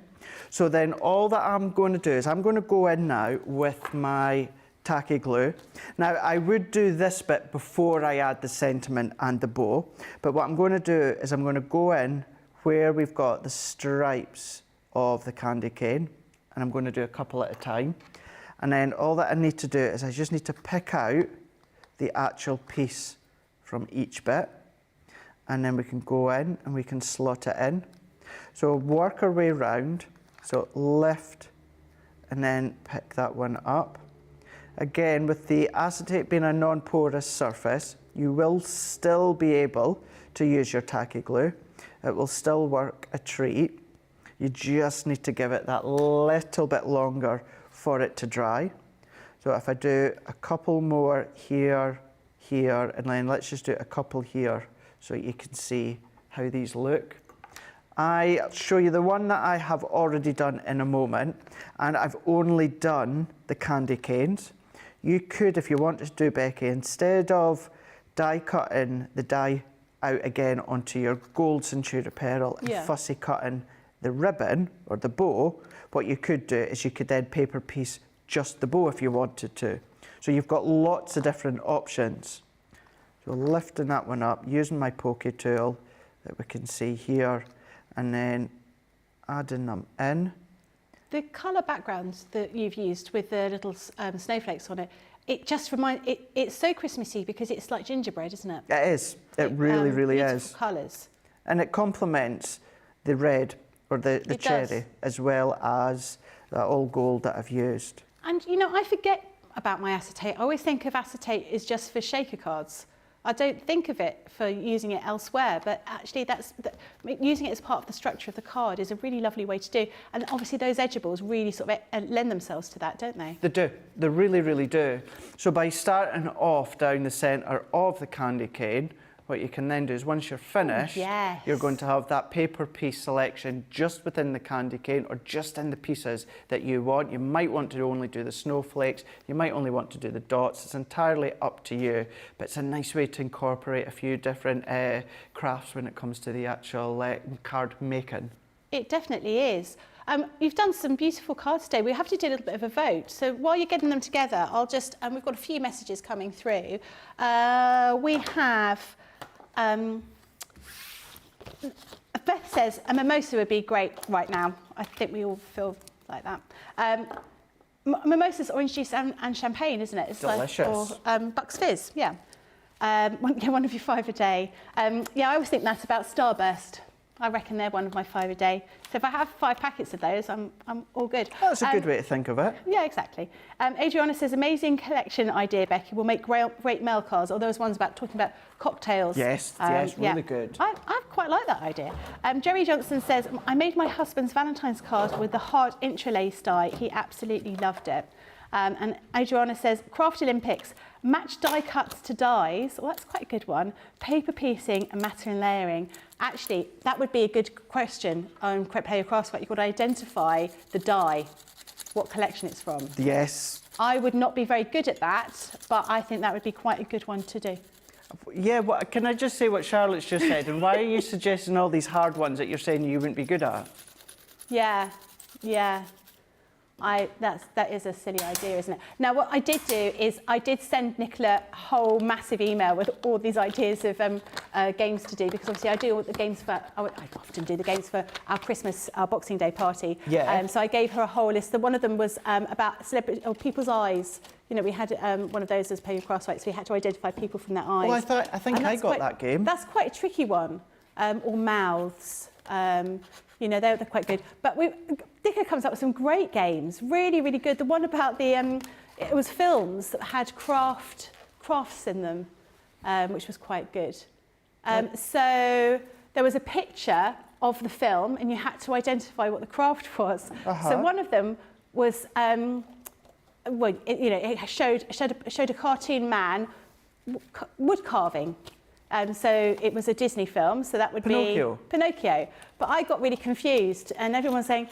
B: So then all that I'm going to do is I'm going to go in now with my tacky glue. Now I would do this bit before I add the sentiment and the bow, but what I'm going to do is I'm going to go in where we've got the stripes of the candy cane, and I'm going to do a couple at a time. And then all that I need to do is I just need to pick out the actual piece from each bit, and then we can go in and we can slot it in. So work our way round, so lift and then pick that one up. Again, with the acetate being a non-porous surface, you will still be able to use your tacky glue. It will still work a treat. You just need to give it that little bit longer for it to dry. So if I do a couple more here, here, and then let's just do a couple here so you can see how these look. I'll show you the one that I have already done in a moment, and I've only done the candy canes. You could, if you wanted to do, Becky, instead of die cutting the die out again onto your gold cintura pearl and fussy cutting the ribbon or the bow, what you could do is you could then paper piece just the bow if you wanted to. So you've got lots of different options. So lifting that one up, using my pokey tool that we can see here, and then adding them in.
A: The colour backgrounds that you've used with the little snowflakes on it, it just reminds, it's so Christmassy because it's like gingerbread, isn't it?
B: It is. It really, really is.
A: Beautiful colours.
B: And it complements the red or the cherry as well as the all gold that I've used. And
A: you know, I forget about my acetate. I always think of acetate as just for shaker cards. I don't think of it for using it elsewhere, but actually using it as part of the structure of the card is a really lovely way to do. And obviously those edgeables really sort of lend themselves to that, don't they?
B: They do. They really, really do. So by starting off down the centre of the candy cane, what you can then do is once you're finished, you're going to have that paper piece selection just within the candy cane or just in the pieces that you want. You might want to only do the snowflakes, you might only want to do the dots. It's entirely up to you, but it's a nice way to incorporate a few different crafts when it comes to the actual card making.
A: It definitely is. You've done some beautiful cards today. We have to do a little bit of a vote. So while you're getting them together, I'll just, we've got a few messages coming through. We have, Beth says a mimosa would be great right now. I think we all feel like that. Mimosa's orange juice and champagne, isn't it? It's
B: delicious.
A: Like, or Bucks Fizz, yeah. One of your 5 a day. Yeah, I always think that's about Starburst. I reckon they're one of my 5 a day. So if I have 5 packets of those, I'm all good.
B: That's a good way to think of it.
A: Yeah, exactly. Adriana says, amazing collection idea, Becky. We'll make great mail cards. Or those ones about talking about cocktails.
B: Yes, yes, really good.
A: I quite like that idea. Jerry Johnson says, I made my husband's Valentine's card with the hard Intri'lace die. He absolutely loved it. And Adriana says, Craft Olympics, match die cuts to dies. Well, that's quite a good one. Paper piecing and matter and layering. Actually, that would be a good question on Play Your Crafts. You've got to identify the die, what collection it's from.
B: Yes.
A: I would not be very good at that, but I think that would be quite a good one to do.
B: Yeah, well, can I just say what Charlotte's just said? And why are you suggesting all these hard ones that you're saying you wouldn't be good at?
A: Yeah, yeah. That is a silly idea, isn't it? Now, what I did do is I did send Nicola a whole massive email with all these ideas of games to do, because obviously I do all the games for, I often do the games for our Christmas, our Boxing Day party.
B: Yeah.
A: So I gave her a whole list. One of them was about celebrity or people's eyes. You know, we had one of those as Play Your Crafts, so we had to identify people from their eyes.
B: Well, I think I got that game.
A: That's quite a tricky one. Or mouths. You know, they're quite good. But Nicola comes up with some great games, really, really good. The one about the, it was films that had crafts in them, which was quite good. So there was a picture of the film and you had to identify what the craft was. So one of them was, well, it showed a cartoon man wood carving. So it was a Disney film, so that would be Pinocchio. But I got really confused, and everyone's saying,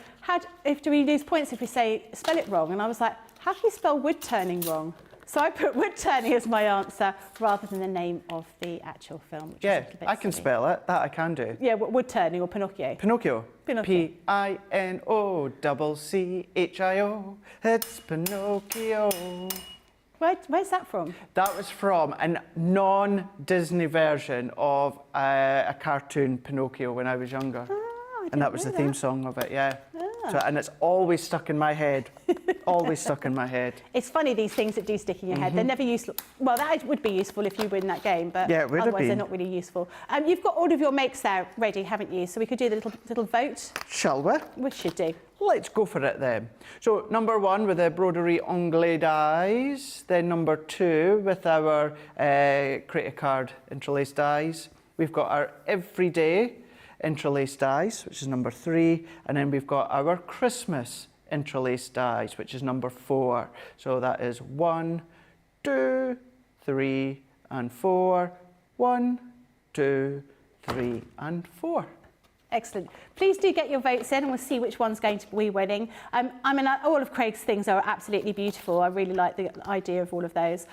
A: do we lose points if we spell it wrong? And I was like, how can you spell wood turning wrong? So I put wood turning as my answer rather than the name of the actual film. Which is a little bit
B: I can
A: silly.
B: spell it. That I can do.
A: Yeah, wood turning or Pinocchio.
B: Pinocchio.
A: Pinocchio.
B: P-I-N-O-C-C-H-I-O. It's Pinocchio.
A: Where's that from?
B: That was from a non-Disney version of a cartoon Pinocchio when I was younger. And that was the theme song of it, yeah. So, and it's always stuck in my head. Always stuck in my head.
A: It's funny, these things that do stick in your head. They're never useful. Well, that would be useful if you were in that game, but
B: yeah, it would
A: otherwise
B: have been.
A: they're not really useful. You've got all of your makes there ready, haven't you? So we could do the little vote.
B: Shall we?
A: We should do.
B: Let's go for it then. So number 1 with the Broadway Anglais dies. Then number 2 with our Create a Card Intri'lace Dies. We've got our Everyday Intri'lace Dies, which is number 3. And then we've got our Christmas Intri'lace Dies, which is number 4. So that is 1, 2, 3, and 4. 1, 2, 3, and 4.
A: Excellent. Please do get your votes in and we'll see which one's going to be winning. I mean, all of Craig's things are absolutely beautiful. I really like the idea of all of those.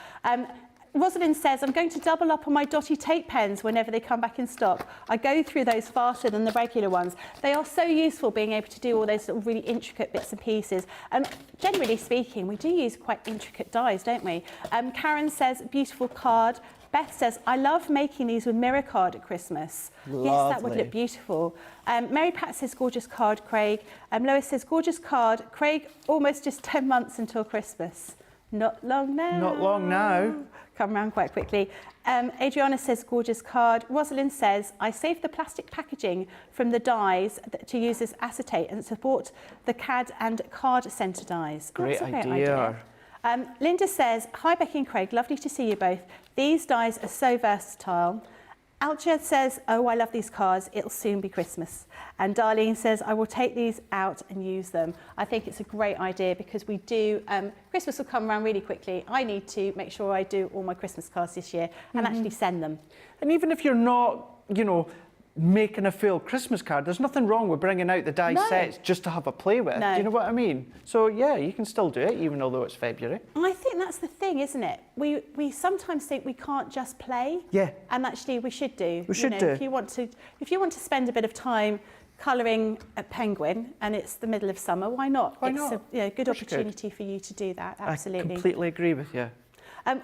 A: Rosalind says, I'm going to double up on my dotty tape pens whenever they come back in stock. I go through those faster than the regular ones. They are so useful being able to do all those sort of really intricate bits and pieces. And generally speaking, we do use quite intricate dies, don't we? Karen says, beautiful card. Beth says, I love making these with mirror card at Christmas.
B: Lovely.
A: Yes, that would look beautiful. Mary Pat says, gorgeous card, Craig. Lois says, gorgeous card. Craig, almost just 10 months until Christmas. Not long now.
B: Not long now.
A: Come around quite quickly. Adriana says, gorgeous card. Rosalind says, I saved the plastic packaging from the dies to use as acetate and support the CAD and card centre dies.
B: Great
A: That's a great
B: idea.
A: Linda says, hi Becky and Craig, lovely to see you both. These dies are so versatile. Alja says, oh, I love these cards, it'll soon be Christmas. And Darlene says, I will take these out and use them. I think it's a great idea because we do, Christmas will come around really quickly. I need to make sure I do all my Christmas cards this year and actually send them.
B: And even if you're not, you know, making a full Christmas card, there's nothing wrong with bringing out the die sets just to have a play with.
A: No.
B: Do you know what I mean? So yeah, you can still do it even although it's February.
A: I think that's the thing, isn't it? We sometimes think we can't just play.
B: Yeah.
A: And actually we should do.
B: We should do.
A: If you want to spend a bit of time colouring a penguin and it's the middle of summer, why not?
B: Why not?
A: It's a good opportunity for you to do that, absolutely.
B: I completely agree with you.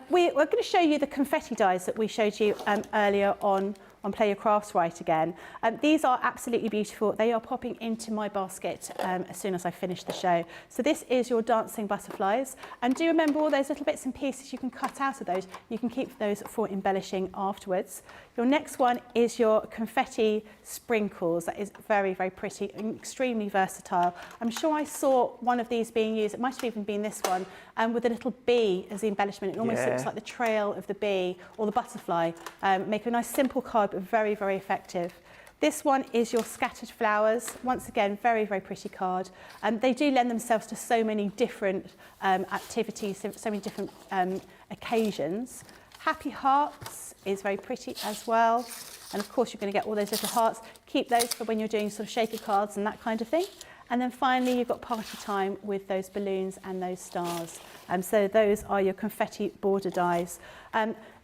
A: We're going to show you the confetti dies that we showed you earlier on Play Your Crafts Right again. These are absolutely beautiful. They are popping into my basket as soon as I finish the show. So this is your dancing butterflies. And do remember all those little bits and pieces you can cut out of those. You can keep those for embellishing afterwards. Your next one is your confetti sprinkles. That is very, very pretty and extremely versatile. I'm sure I saw one of these being used, it might have even been this one, with a little bee as the embellishment. It almost looks like the trail of the bee or the butterfly. Make a nice simple card, but very, very effective. This one is your scattered flowers. Once again, very, very pretty card. They do lend themselves to so many different activities, so many different occasions. Happy hearts is very pretty as well. And of course, you're going to get all those little hearts. Keep those for when you're doing sort of shaker cards and that kind of thing. And then finally, you've got party time with those balloons and those stars. So those are your confetti border dies.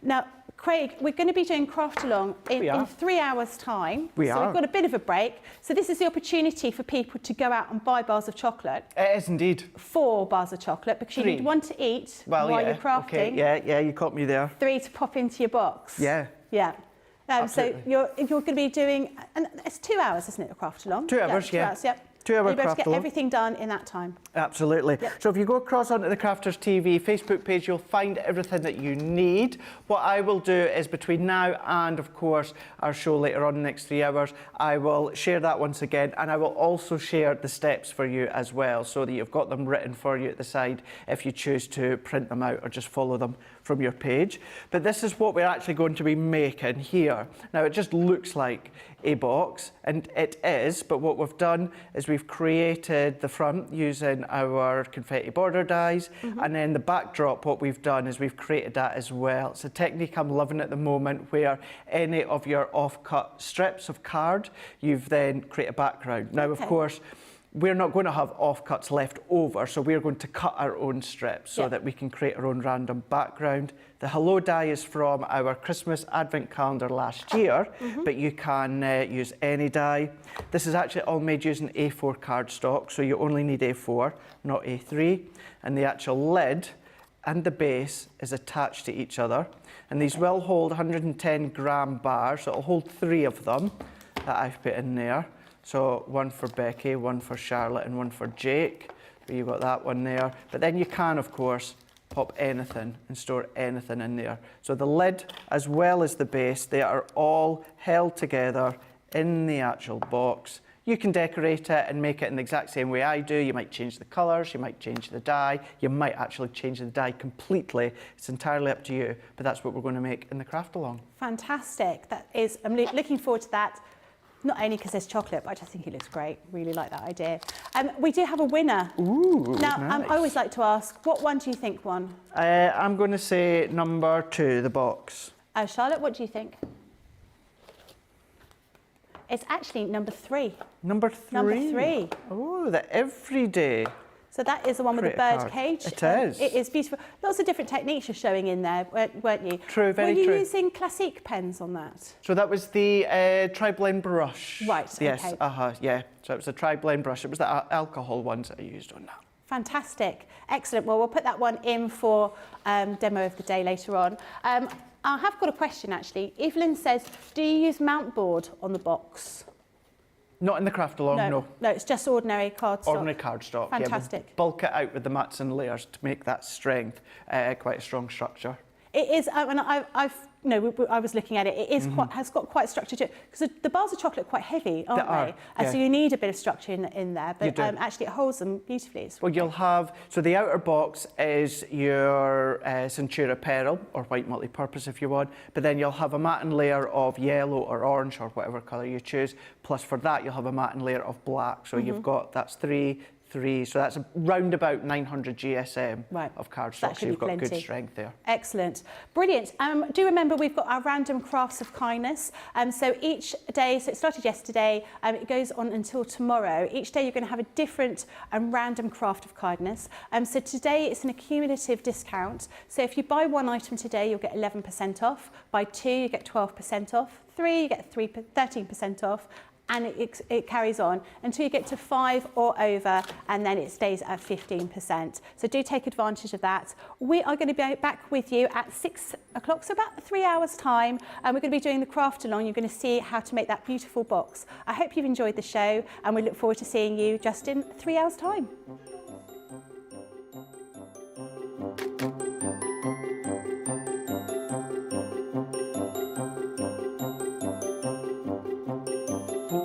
A: Now, Craig, we're going to be doing craft along in 3 hours' time. So we've got a bit of a break. So this is the opportunity for people to go out and buy bars of chocolate.
B: It is indeed. 4
A: bars of chocolate, because you need 1 to eat while you're crafting.
B: Okay. Yeah, you caught me there.
A: 3 to pop into your box.
B: Yeah.
A: Yeah. So you're going to be doing, and it's 2 hours, isn't it, a craft along?
B: 2 hours,
A: 2 hours, yep.
B: 2 hour
A: You'll be able to
B: craft
A: get everything done in that time.
B: Absolutely.
A: Yep.
B: So if you go across onto the Crafters TV Facebook page, you'll find everything that you need. What I will do is between now and, of course, our show later on in the next 3 hours, I will share that once again, and I will also share the steps for you as well, so that you've got them written for you at the side if you choose to print them out or just follow them from your page. But this is what we're actually going to be making here. Now, it just looks like a box, and it is, but what we've done is we've created the front using our confetti border dies, and then the backdrop, what we've done is we've created that as well. It's a technique I'm loving at the moment, where any of your off-cut strips of card, you've then create a background. Now, of course, we're not going to have offcuts left over, so we're going to cut our own strips so that we can create our own random background. The Hello die is from our Christmas advent calendar last year, but you can use any die. This is actually all made using A4 cardstock, so you only need A4, not A3. And the actual lid and the base is attached to each other. And these will hold 110 gram bars, so it'll hold 3 of them that I've put in there. So 1 for Becky, 1 for Charlotte, and 1 for Jake. So you've got that one there. But then you can, of course, pop anything and store anything in there. So the lid, as well as the base, they are all held together in the actual box. You can decorate it and make it in the exact same way I do. You might change the colours, you might change the die, you might actually change the die completely. It's entirely up to you, but that's what we're going to make in the craft along.
A: Fantastic. That is, I'm looking forward to that. Not only because there's chocolate, but I just think it looks great. Really like that idea. We do have a winner.
B: Ooh,
A: now,
B: nice.
A: I always like to ask, what one do you think won?
B: I'm going to say number 2, the box.
A: Charlotte, what do you think? It's actually number 3.
B: Number 3?
A: Number 3.
B: Oh, the everyday.
A: So that is the one with the bird
B: card.
A: cage.
B: It is.
A: It is beautiful. Lots of different techniques you're showing in there, weren't you?
B: True, very true.
A: Were you using classique pens on that?
B: So that was the tri-blend brush.
A: Right,
B: yes,
A: okay.
B: yeah. So it was the tri-blend brush. It was the alcohol ones that I used on that.
A: Fantastic. Excellent. Well, we'll put that one in for demo of the day later on. I have got a question, actually. Evelyn says, do you use mount board on the box?
B: Not in the craft along, no.
A: No, it's just ordinary cardstock.
B: Ordinary cardstock.
A: Fantastic.
B: Yeah, we'll bulk it out with the mats and layers to make that strength quite a strong structure.
A: It is, and I was looking at it. It is has got quite structure to it, because the bars of chocolate are quite heavy, aren't they? And so you need a bit of structure in there. But actually, it holds them beautifully.
B: Well, you'll have, so the outer box is your Centura Pearl, or white multi-purpose if you want. But then you'll have a matte layer of yellow or orange or whatever colour you choose. Plus, for that, you'll have a matte layer of black. So you've got that's 3, so that's around about 900 GSM of cardstock, so you've got good strength there.
A: Excellent. Brilliant. Do remember we've got our random crafts of kindness. So each day, so it started yesterday, it goes on until tomorrow. Each day you're going to have a different random craft of kindness. So today it's an accumulative discount. So if you buy 1 item today, you'll get 11% off. Buy 2, you get 12% off. 3, you get 13% off. And it carries on until you get to 5 or over, and then it stays at 15%. So do take advantage of that. We are going to be back with you at 6 o'clock, so about 3 hours time, and we're going to be doing the craft along. You're going to see how to make that beautiful box. I hope you've enjoyed the show, and we look forward to seeing you just in 3 hours time.